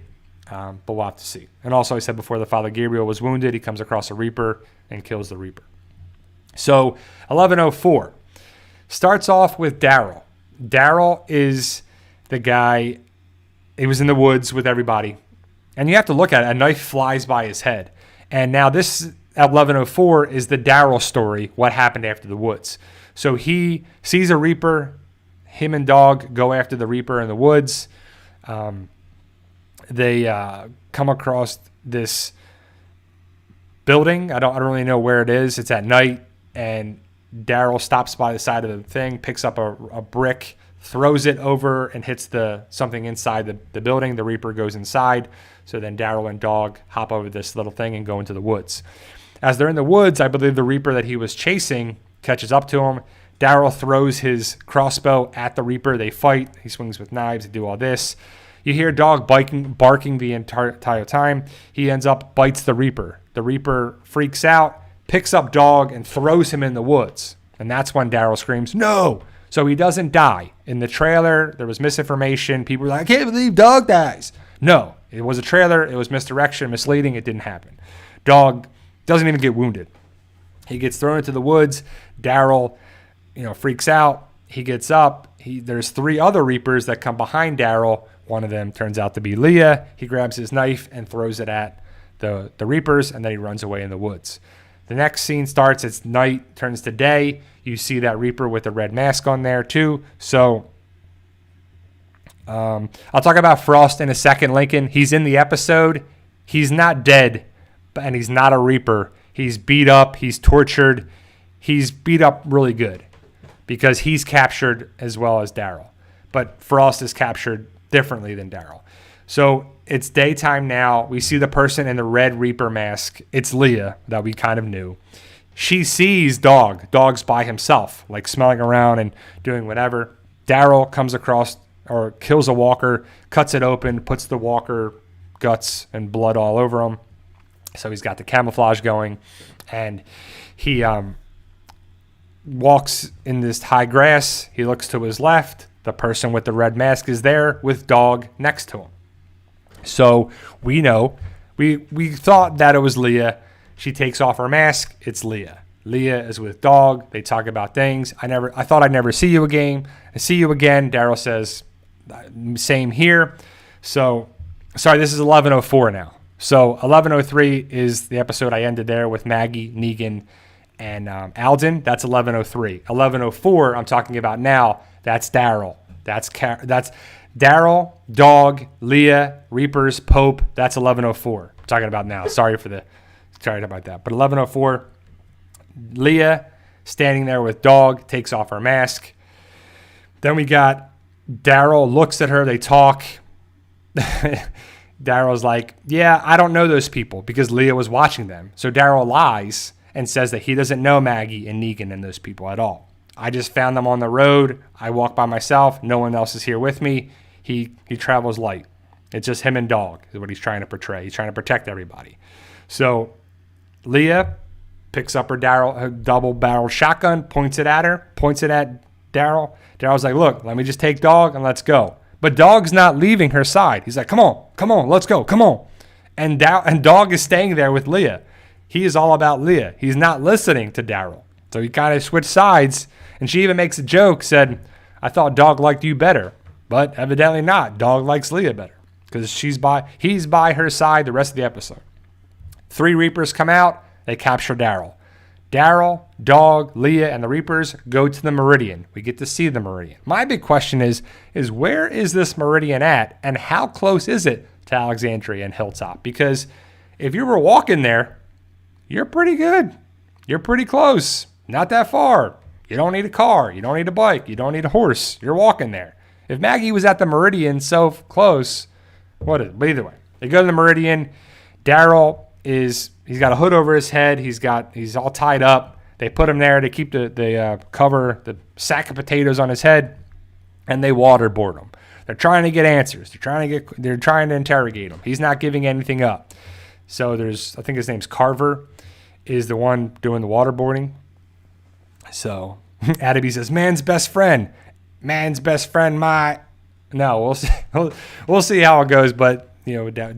But we'll have to see. And also I said before, the Father Gabriel was wounded. He comes across a Reaper and kills the Reaper. So 1104 starts off with Daryl. Daryl is the guy. He was in the woods with everybody. And you have to look at it. A knife flies by his head. And now this, at 1104, is the Daryl story, what happened after the woods. So he sees a Reaper. Him and Dog go after the Reaper in the woods. They come across this building. I don't really know where it is. It's at night. And Daryl stops by the side of the thing, picks up a brick, throws it over, and hits something inside the building. The Reaper goes inside. So then Daryl and Dog hop over this little thing and go into the woods. As they're in the woods, I believe the Reaper that he was chasing catches up to him. Daryl throws his crossbow at the Reaper. They fight. He swings with knives. They do all this. You hear Dog barking the entire time. He ends up bites the Reaper. The Reaper freaks out, picks up Dog, and throws him in the woods. And that's when Daryl screams, "No!" So he doesn't die. In the trailer, there was misinformation. People were like, "I can't believe Dog dies." No, it was a trailer. It was misdirection, misleading. It didn't happen. Dog doesn't even get wounded. He gets thrown into the woods. Daryl, freaks out. He gets up. There's 3 other Reapers that come behind Daryl. One of them turns out to be Leah. He grabs his knife and throws it at the Reapers, and then he runs away in the woods. The next scene starts. It's night, turns to day. You see that Reaper with the red mask on there too. So I'll talk about Frost in a second, Lincoln. He's in the episode. He's not dead, and he's not a Reaper. He's beat up. He's tortured. He's beat up really good because he's captured as well as Daryl. But Frost is captured differently than Daryl. So it's daytime now. We see the person in the red Reaper mask. It's Leah that we kind of knew. She sees Dog. Dog's by himself, like smelling around and doing whatever. Daryl comes across or kills a walker, cuts it open, puts the walker guts and blood all over him. So he's got the camouflage going, and he walks in this high grass. He looks to his left. The person with the red mask is there with Dog next to him. So we know, we thought that it was Leah. She takes off her mask. It's Leah. Leah is with Dog. They talk about things. I thought I'd never see you again. I see you again. Daryl says, same here. So, sorry, this is 11:04 now. So 11:03 is the episode I ended there with Maggie, Negan, and Alden. That's 11:03. 11:04 I'm talking about now. That's Daryl. That's Daryl, Dog, Leah, Reapers, Pope. That's 11:04. I'm talking about now. Sorry about that. But 11:04, Leah standing there with Dog, takes off her mask. Then we got Daryl looks at her. They talk. Daryl's like, yeah, I don't know those people because Leah was watching them. So Daryl lies and says that he doesn't know Maggie and Negan and those people at all. I just found them on the road. I walk by myself. No one else is here with me. He travels light. It's just him and Dog is what he's trying to portray. He's trying to protect everybody. So Leah picks up her double-barreled shotgun, points it at her, points it at Daryl. Daryl's like, look, let me just take Dog and let's go. But Dog's not leaving her side. He's like, come on, let's go, come on. And Dog is staying there with Leah. He is all about Leah. He's not listening to Daryl. So he kind of switched sides. And she even makes a joke, said, I thought Dog liked you better. But evidently not. Dog likes Leah better. Because he's by her side the rest of the episode. 3 Reapers come out. They capture Daryl. Daryl, Dog, Leah, and the Reapers go to the Meridian. We get to see the Meridian. My big question is where is this Meridian at, and how close is it to Alexandria and Hilltop? Because if you were walking there, you're pretty good. You're pretty close. Not that far. You don't need a car. You don't need a bike. You don't need a horse. You're walking there. If Maggie was at the Meridian so close, but either way, they go to the Meridian. Daryl he's got a hood over his head. He's all tied up. They put him there to keep the cover the sack of potatoes on his head, and they waterboard him. They're trying to get answers. They're trying to interrogate him. He's not giving anything up. So I think his name's Carver, is the one doing the waterboarding. So Adeby says, man's best friend, no, we'll see how it goes. But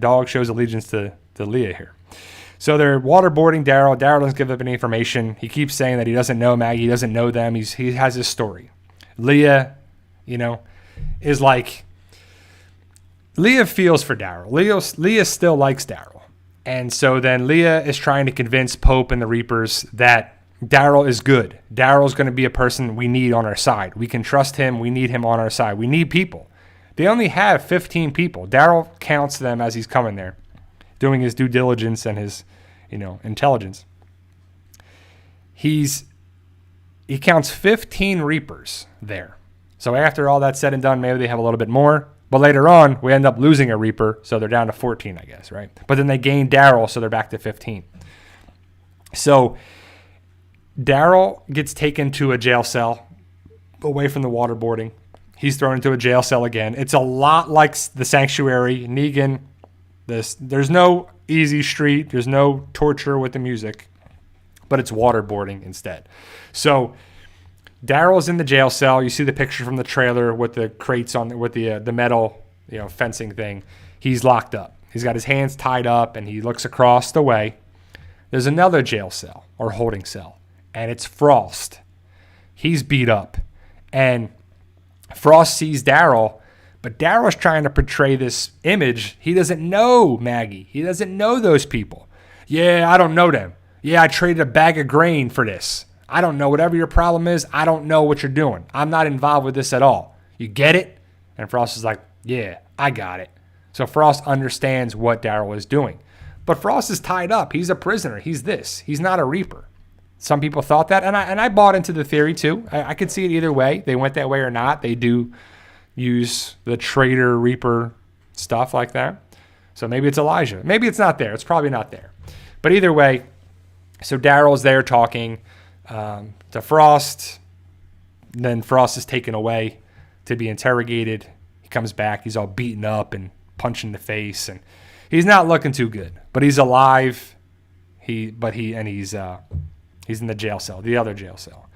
Dog shows allegiance to Leah here. So they're waterboarding Daryl. Daryl doesn't give up any information. He keeps saying that he doesn't know Maggie. He doesn't know them. He has his story. Leah, is like, Leah feels for Daryl. Leah still likes Daryl. And so then Leah is trying to convince Pope and the Reapers that Daryl is good. Daryl's going to be a person we need on our side. We can trust him. We need him on our side. We need people. They only have 15 people. Daryl counts them as he's coming there, doing his due diligence and his, intelligence. He counts 15 Reapers there. So after all that's said and done, maybe they have a little bit more. But later on, we end up losing a Reaper, so they're down to 14, I guess, right? But then they gain Daryl, so they're back to 15. So Daryl gets taken to a jail cell away from the waterboarding. He's thrown into a jail cell again. It's a lot like the Sanctuary. Negan, there's no easy street. There's no torture with the music, but it's waterboarding instead. So Daryl's in the jail cell. You see the picture from the trailer with the crates on with the metal, fencing thing. He's locked up. He's got his hands tied up, and he looks across the way. There's another jail cell or holding cell, and it's Frost. He's beat up, and Frost sees Daryl, but Daryl's trying to portray this image. He doesn't know Maggie. He doesn't know those people. Yeah, I don't know them. Yeah, I traded a bag of grain for this. I don't know. Whatever your problem is, I don't know what you're doing. I'm not involved with this at all. You get it? And Frost is like, yeah, I got it. So Frost understands what Daryl is doing. But Frost is tied up. He's a prisoner. He's this. He's not a Reaper. Some people thought that, and I bought into the theory too. I could see it either way. They went that way or not. They do use the traitor Reaper stuff like that. So maybe it's Elijah. Maybe it's not there. It's probably not there. But either way, so Daryl's there talking to Frost. Then Frost is taken away to be interrogated. He comes back. He's all beaten up and punched in the face, and he's not looking too good. But he's alive. He's in the jail cell, the other jail cell.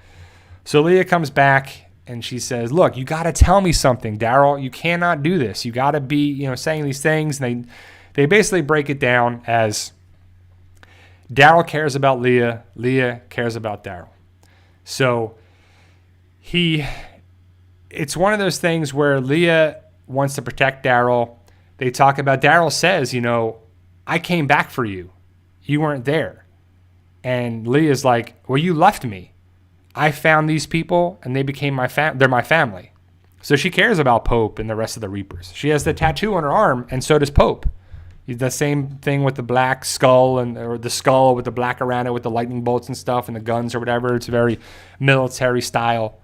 So Leah comes back and she says, "Look, you got to tell me something, Daryl. You cannot do this. You got to be, saying these things." And they basically break it down as Daryl cares about Leah. Leah cares about Daryl. So it's one of those things where Leah wants to protect Daryl. They talk about, Daryl says, "I came back for you. You weren't there." And Leah's like, "Well, you left me. I found these people and they became they're my family." So she cares about Pope and the rest of the Reapers. She has the tattoo on her arm, and so does Pope. The same thing with the black skull or the skull with the black around it with the lightning bolts and stuff and the guns or whatever. It's a very military style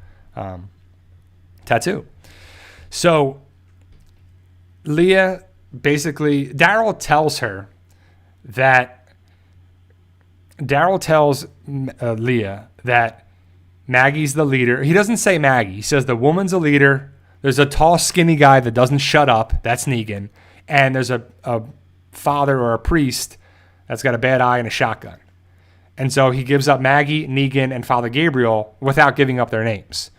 tattoo. So Leah basically, Daryl tells Leah that Maggie's the leader. He doesn't say Maggie. He says the woman's a leader. There's a tall, skinny guy that doesn't shut up. That's Negan. And there's a father or a priest that's got a bad eye and a shotgun. And so he gives up Maggie, Negan, and Father Gabriel without giving up their names.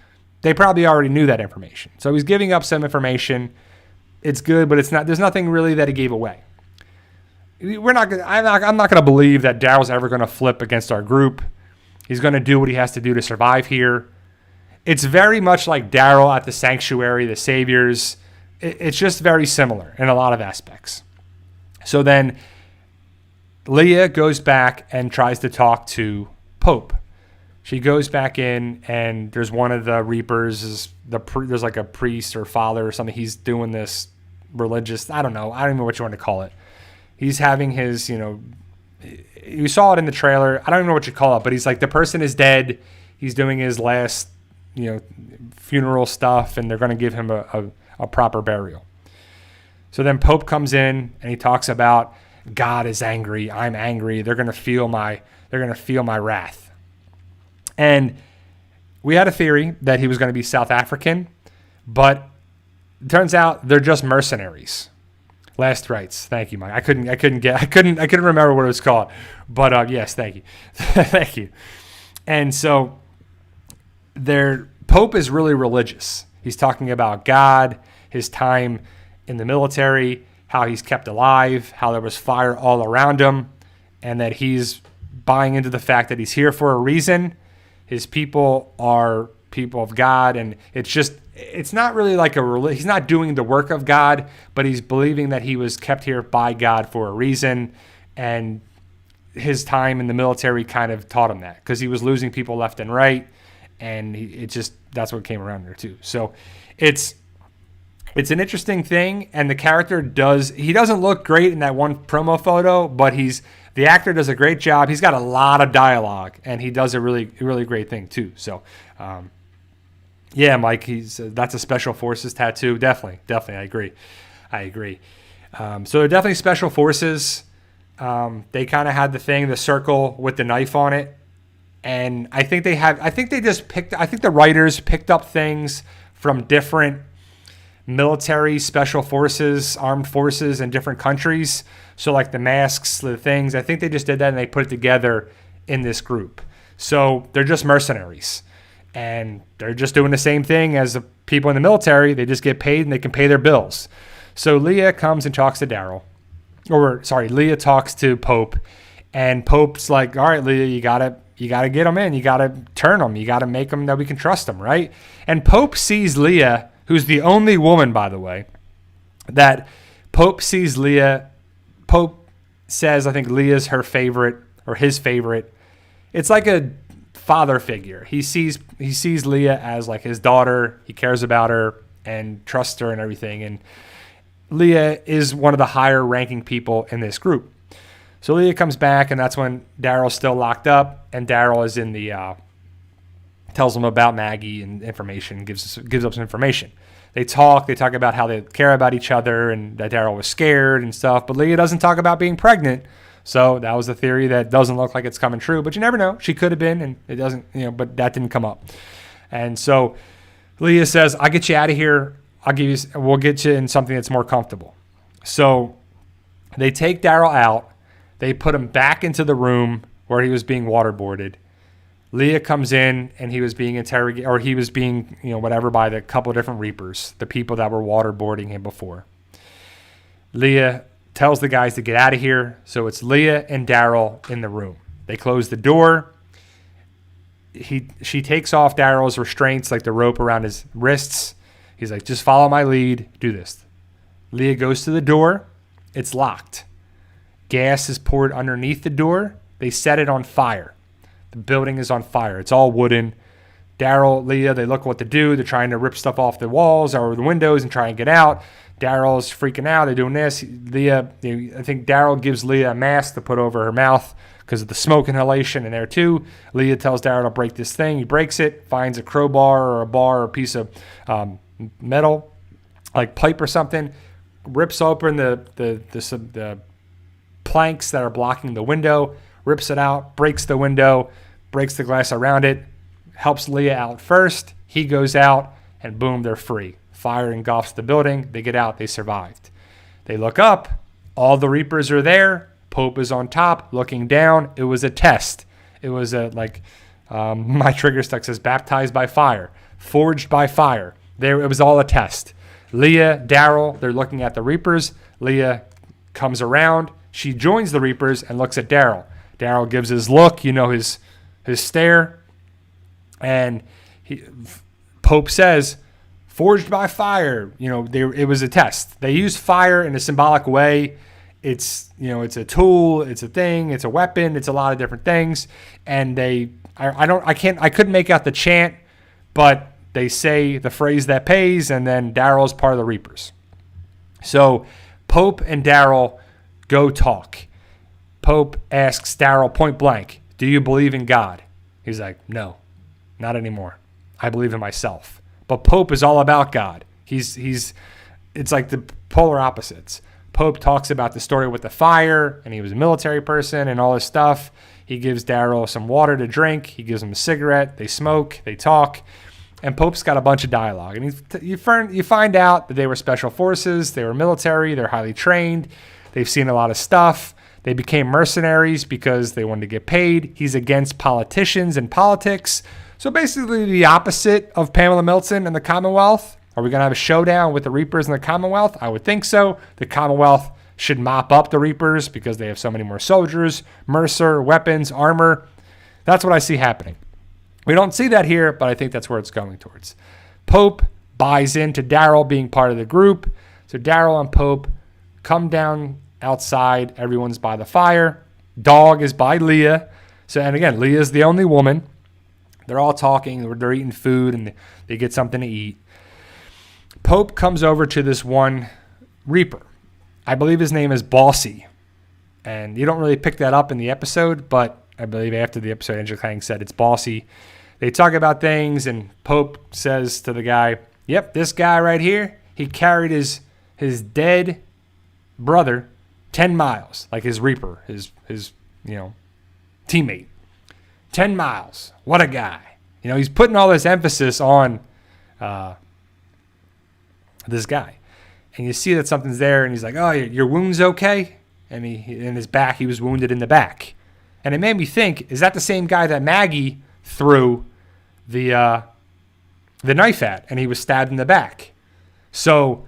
They probably already knew that information. So he's giving up some information. It's good, but it's not. There's nothing really that he gave away. I'm not going to believe that Daryl's ever going to flip against our group. He's going to do what he has to do to survive here. It's very much like Daryl at the Sanctuary, the Saviors. It's just very similar in a lot of aspects. So then Leah goes back and tries to talk to Pope. She goes back in, and there's one of the Reapers. There's like a priest or father or something. He's doing this religious, I don't know what you want to call it. He's having his, you saw it in the trailer. I don't even know what you call it, but he's like, the person is dead. He's doing his last, funeral stuff, and they're going to give him a proper burial. So then Pope comes in and he talks about God is angry. I'm angry. They're going to feel my wrath. And we had a theory that he was going to be South African, but it turns out they're just mercenaries. Last rites. Thank you, Mike. I couldn't remember what it was called, but yes, thank you. Thank you. And so Pope is really religious. He's talking about God, his time in the military, how he's kept alive, how there was fire all around him, and that he's buying into the fact that he's here for a reason. His people are people of God, and it's not really like he's not doing the work of God, but he's believing that he was kept here by God for a reason, and his time in the military kind of taught him that, because he was losing people left and right, and that's what came around there too. So it's an interesting thing, and the character doesn't look great in that one promo photo, but the actor does a great job. He's got a lot of dialogue, and he does a really, really great thing too. So, yeah, Mike, that's a Special Forces tattoo. Definitely, I agree. So they're definitely Special Forces. They kind of had the circle with the knife on it, and I think the writers picked up things from different military, special forces, armed forces in different countries. So like the masks, the things, I think they just did that and they put it together in this group. So they're just mercenaries, and they're just doing the same thing as the people in the military. They just get paid and they can pay their bills. So Leah comes and talks to Leah talks to Pope, and Pope's like, "All right, Leah, you gotta get them in. You gotta turn them. You gotta make them that we can trust them, right?" And Pope sees Leah, who's the only woman, by the way, that Pope sees Leah. Pope says, I think Leah's her favorite or his favorite. It's like a father figure. He sees Leah as like his daughter. He cares about her and trusts her and everything. And Leah is one of the higher ranking people in this group. So Leah comes back, and that's when Daryl's still locked up, and Daryl is in tells him about Maggie and information, gives up some information. They talk about how they care about each other and that Daryl was scared and stuff. But Leah doesn't talk about being pregnant. So that was a theory that doesn't look like it's coming true. But you never know. She could have been, and it doesn't, but that didn't come up. And so Leah says, I'll get you out of here. We'll get you in something that's more comfortable. So they take Daryl out. They put him back into the room where he was being waterboarded. Leah comes in and he was being interrogated, or he was being, whatever, by the couple of different Reapers, the people that were waterboarding him before. Leah tells the guys to get out of here. So it's Leah and Daryl in the room. They close the door. She takes off Daryl's restraints, like the rope around his wrists. He's like, just follow my lead. Do this. Leah goes to the door. It's locked. Gas is poured underneath the door. They set it on fire. The building is on fire. It's all wooden. Daryl, Leah, they look what to do. They're trying to rip stuff off the walls or the windows and try and get out. Daryl's freaking out. They're doing this. Leah, I think Daryl gives Leah a mask to put over her mouth because of the smoke inhalation in there too. Leah tells Daryl to break this thing. He breaks it, finds a crowbar or a bar or a piece of metal, like pipe or something, rips open the planks that are blocking the window, rips it out, breaks the window, breaks the glass around it, helps Leah out first. He goes out, and boom, they're free. Fire engulfs the building. They get out. They survived. They look up. All the Reapers are there. Pope is on top, looking down. It was a test. It was my trigger stick says baptized by fire, forged by fire. It was all a test. Leah, Daryl, they're looking at the Reapers. Leah comes around. She joins the Reapers and looks at Daryl. Daryl gives his look, his stare. And Pope says, forged by fire. It was a test. They use fire in a symbolic way. It's a tool, it's a thing, it's a weapon, it's a lot of different things. And I couldn't make out the chant, but they say the phrase that pays, and then Daryl's part of the Reapers. So Pope and Daryl go talk. Pope asks Daryl point blank, do you believe in God? He's like, no, not anymore. I believe in myself. But Pope is all about God. It's like the polar opposites. Pope talks about the story with the fire, and he was a military person and all this stuff. He gives Daryl some water to drink. He gives him a cigarette. They smoke. They talk. And Pope's got a bunch of dialogue. And you find out that they were special forces. They were military. They're highly trained. They've seen a lot of stuff. They became mercenaries because they wanted to get paid. He's against politicians and politics. So basically the opposite of Pamela Milton and the Commonwealth. Are we going to have a showdown with the Reapers and the Commonwealth? I would think so. The Commonwealth should mop up the Reapers because they have so many more soldiers, mercer, weapons, armor. That's what I see happening. We don't see that here, but I think that's where it's going towards. Pope buys into Daryl being part of the group. So Daryl and Pope come down outside. Everyone's by the fire. Dog is by Leah. And again, Leah's the only woman. They're all talking. They're eating food, and they get something to eat. Pope comes over to this one Reaper. I believe his name is Bossy. And you don't really pick that up in the episode, but I believe after the episode, Angela Kang said it's Bossy. They talk about things, and Pope says to the guy, yep, this guy right here, he carried his dead brother 10 miles, like his Reaper, his teammate. 10 miles. What a guy. He's putting all this emphasis on this guy. And you see that something's there, and he's like, oh, your wound's okay? And in his back, he was wounded in the back. And it made me think, is that the same guy that Maggie threw the knife at, and he was stabbed in the back? So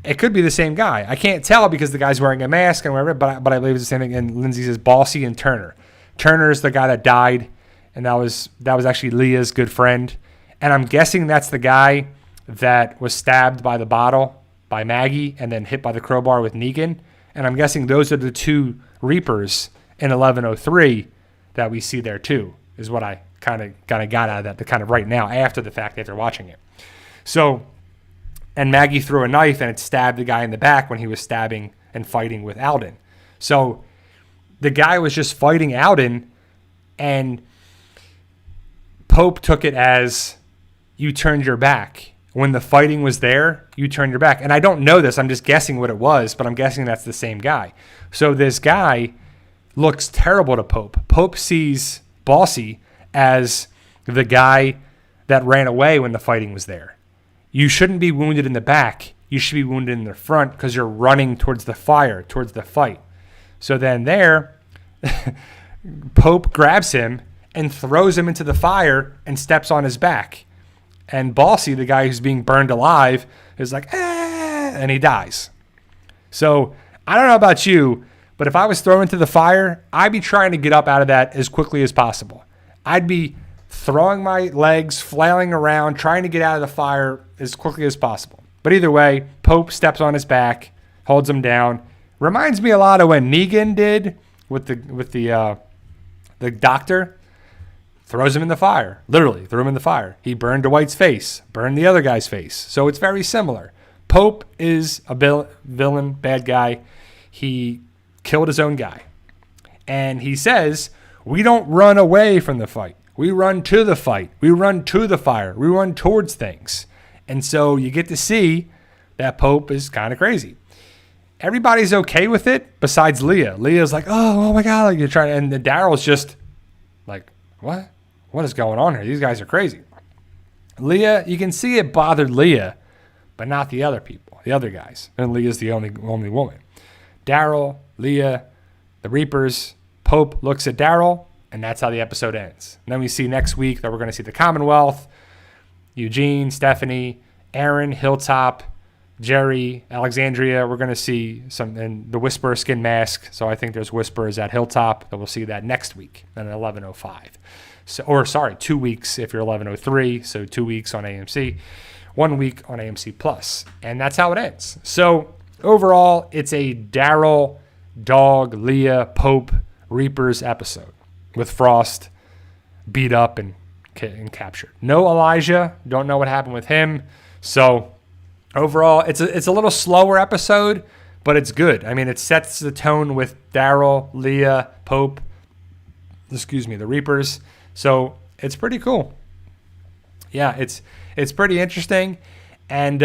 it could be the same guy. I can't tell because the guy's wearing a mask and whatever, but I believe it's the same thing. And Lindsay says Bossy and Turner. Turner's the guy that died, and that was actually Leah's good friend. And I'm guessing that's the guy that was stabbed by the bottle by Maggie and then hit by the crowbar with Negan. And I'm guessing those are the two Reapers in 1103 that we see there too, is what I kind of got out of that, the kind of right now after the fact after watching it. So, and Maggie threw a knife and it stabbed the guy in the back when he was stabbing and fighting with Alden. So the guy was just fighting Alden, and Pope took it as you turned your back when the fighting was there, you turned your back. And I don't know this. I'm just guessing what it was, but I'm guessing that's the same guy. So this guy looks terrible to Pope. Pope sees Bossy as the guy that ran away when the fighting was there. You shouldn't be wounded in the back. You should be wounded in the front because you're running towards the fire, towards the fight. So then there, Pope grabs him and throws him into the fire and steps on his back. And Bossy, the guy who's being burned alive, is like, and he dies. So I don't know about you, but if I was thrown into the fire, I'd be trying to get up out of that as quickly as possible. I'd be throwing my legs, flailing around, trying to get out of the fire as quickly as possible. But either way, Pope steps on his back, holds him down. Reminds me a lot of when Negan did with the doctor. Throws him in the fire. Literally, threw him in the fire. He burned Dwight's face, burned the other guy's face. So it's very similar. Pope is a villain, bad guy. He killed his own guy. And he says, we don't run away from the fight. We run to the fight. We run to the fire. We run towards things. And so you get to see that Pope is kind of crazy. Everybody's okay with it besides Leah. Leah's like, oh my God. Like you're trying, and Daryl's just like, what? What is going on here? These guys are crazy. Leah, you can see it bothered Leah, but not the other people, the other guys. And Leah's the only woman. Daryl, Leah, the Reapers, Pope looks at Daryl, and that's how the episode ends. And then we see next week that we're going to see the Commonwealth, Eugene, Stephanie, Aaron, Hilltop, Jerry, Alexandria. We're going to see and the Whisperer skin mask. So I think there's Whisperers at Hilltop. That we'll see that next week at 11:05. So, 2 weeks if you're 11:03. So 2 weeks on AMC, 1 week on AMC Plus, and that's how it ends. So overall, it's a Daryl, Dog, Leah, Pope, Reapers episode with Frost beat up and captured. No Elijah. Don't know what happened with him. So overall, it's a little slower episode, but it's good. I mean, it sets the tone with Daryl, Leah, Pope, the Reapers. So it's pretty cool. Yeah, it's pretty interesting. And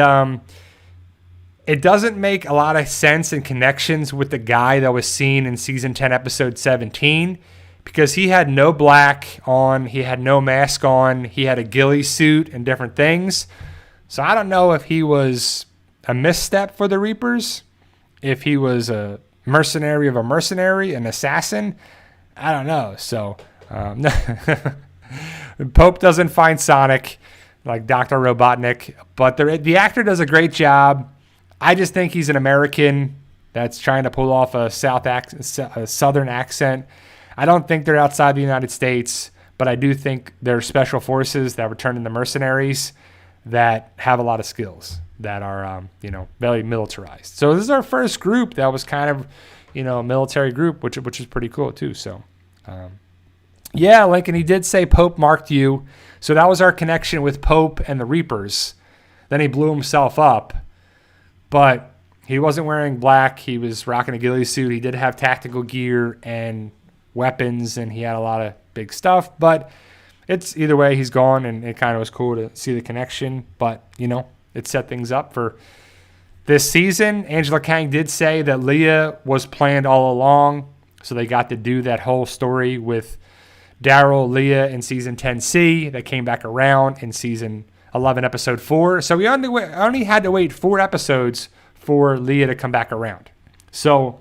it doesn't make a lot of sense and connections with the guy that was seen in season 10, episode 17, because he had no black on, he had no mask on, he had a ghillie suit and different things. So I don't know if he was a misstep for the Reapers, if he was a mercenary of a mercenary, an assassin. I don't know. So Pope doesn't find Sonic like Dr. Robotnik, but the actor does a great job. I just think he's an American that's trying to pull off a southern accent. I don't think they're outside the United States, but I do think they're special forces that return into mercenaries that have a lot of skills that are, very militarized. So this is our first group that was kind of, a military group, which is pretty cool too. So, yeah, Lincoln, he did say Pope marked you. So that was our connection with Pope and the Reapers. Then he blew himself up, but he wasn't wearing black. He was rocking a ghillie suit. He did have tactical gear and weapons, and he had a lot of big stuff, but it's either way, he's gone, and it kind of was cool to see the connection. But, it set things up for this season. Angela Kang did say that Leah was planned all along, so they got to do that whole story with Daryl, Leah in season 10C that came back around in season 11, episode 4. So we only had to wait 4 episodes for Leah to come back around. So,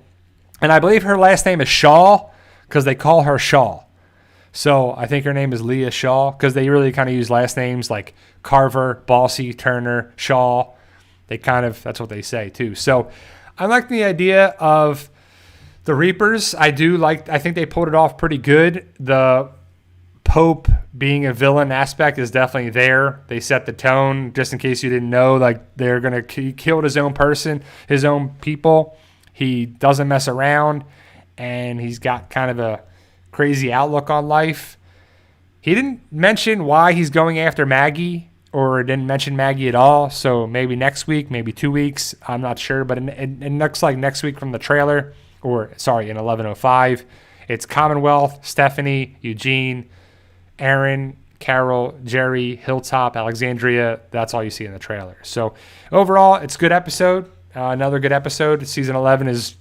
and I believe her last name is Shaw because they call her Shaw. So I think her name is Leah Shaw because they really kind of use last names like Carver, Bossy, Turner, Shaw. That's what they say too. So I like the idea of the Reapers. I think they pulled it off pretty good. The Pope being a villain aspect is definitely there. They set the tone, just in case you didn't know, like he killed his own person, his own people. He doesn't mess around, and he's got kind of a crazy outlook on life. He didn't mention why he's going after Maggie, or didn't mention Maggie at all. So maybe next week, maybe 2 weeks. I'm not sure, but it looks like next week from the trailer, in 11:05, it's Commonwealth, Stephanie, Eugene, Aaron, Carroll, Jerry, Hilltop, Alexandria. That's all you see in the trailer. So overall, it's a good episode. Another good episode. Season 11 is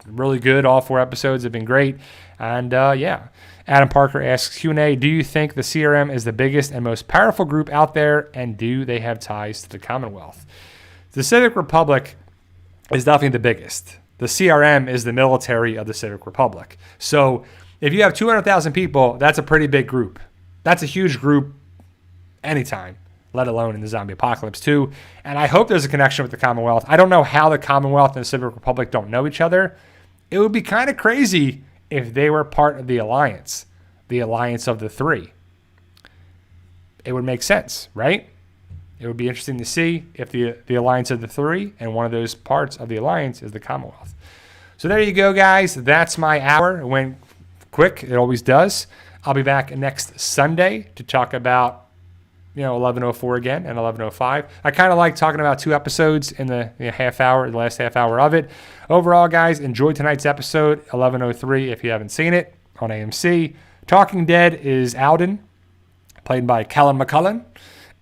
really good. All 4 episodes have been great. And yeah, Adam Parker asks Q&A, do you think the CRM is the biggest and most powerful group out there, and do they have ties to the Commonwealth? The Civic Republic is definitely the biggest. The CRM is the military of the Civic Republic. So if you have 200,000 people, that's a pretty big group. That's a huge group anytime, let alone in the zombie apocalypse too. And I hope there's a connection with the Commonwealth. I don't know how the Commonwealth and the Civic Republic don't know each other. It would be kind of crazy if they were part of the alliance of the 3. It would make sense, right? It would be interesting to see if the alliance of the 3 and one of those parts of the alliance is the Commonwealth. So there you go, guys. That's my hour. It went quick. It always does. I'll be back next Sunday to talk about 11:04 again and 11:05. I kind of like talking about 2 episodes in the half hour, the last half hour of it. Overall, guys, enjoy tonight's episode, 11:03 if you haven't seen it, on AMC. Talking Dead is Alden, played by Callum McCullen,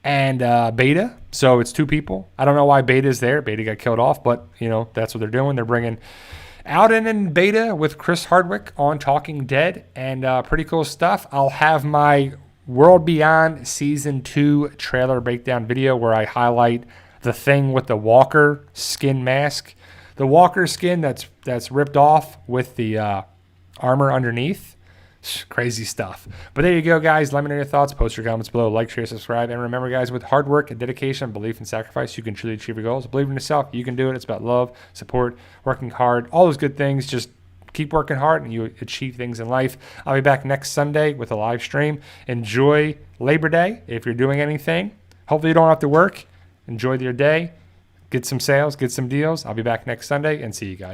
and Beta. So it's 2 people. I don't know why Beta's there. Beta got killed off, but, that's what they're doing. They're bringing Alden and Beta with Chris Hardwick on Talking Dead, and pretty cool stuff. I'll have my World Beyond Season 2 trailer breakdown video where I highlight the thing with the Walker skin mask. The Walker skin that's ripped off with the armor underneath. Crazy stuff. But there you go, guys. Let me know your thoughts. Post your comments below. Like, share, subscribe. And remember, guys, with hard work and dedication, belief, and sacrifice, you can truly achieve your goals. Believe in yourself. You can do it. It's about love, support, working hard, all those good things. Just keep working hard and you achieve things in life. I'll be back next Sunday with a live stream. Enjoy Labor Day if you're doing anything. Hopefully you don't have to work. Enjoy your day. Get some sales. Get some deals. I'll be back next Sunday and see you guys.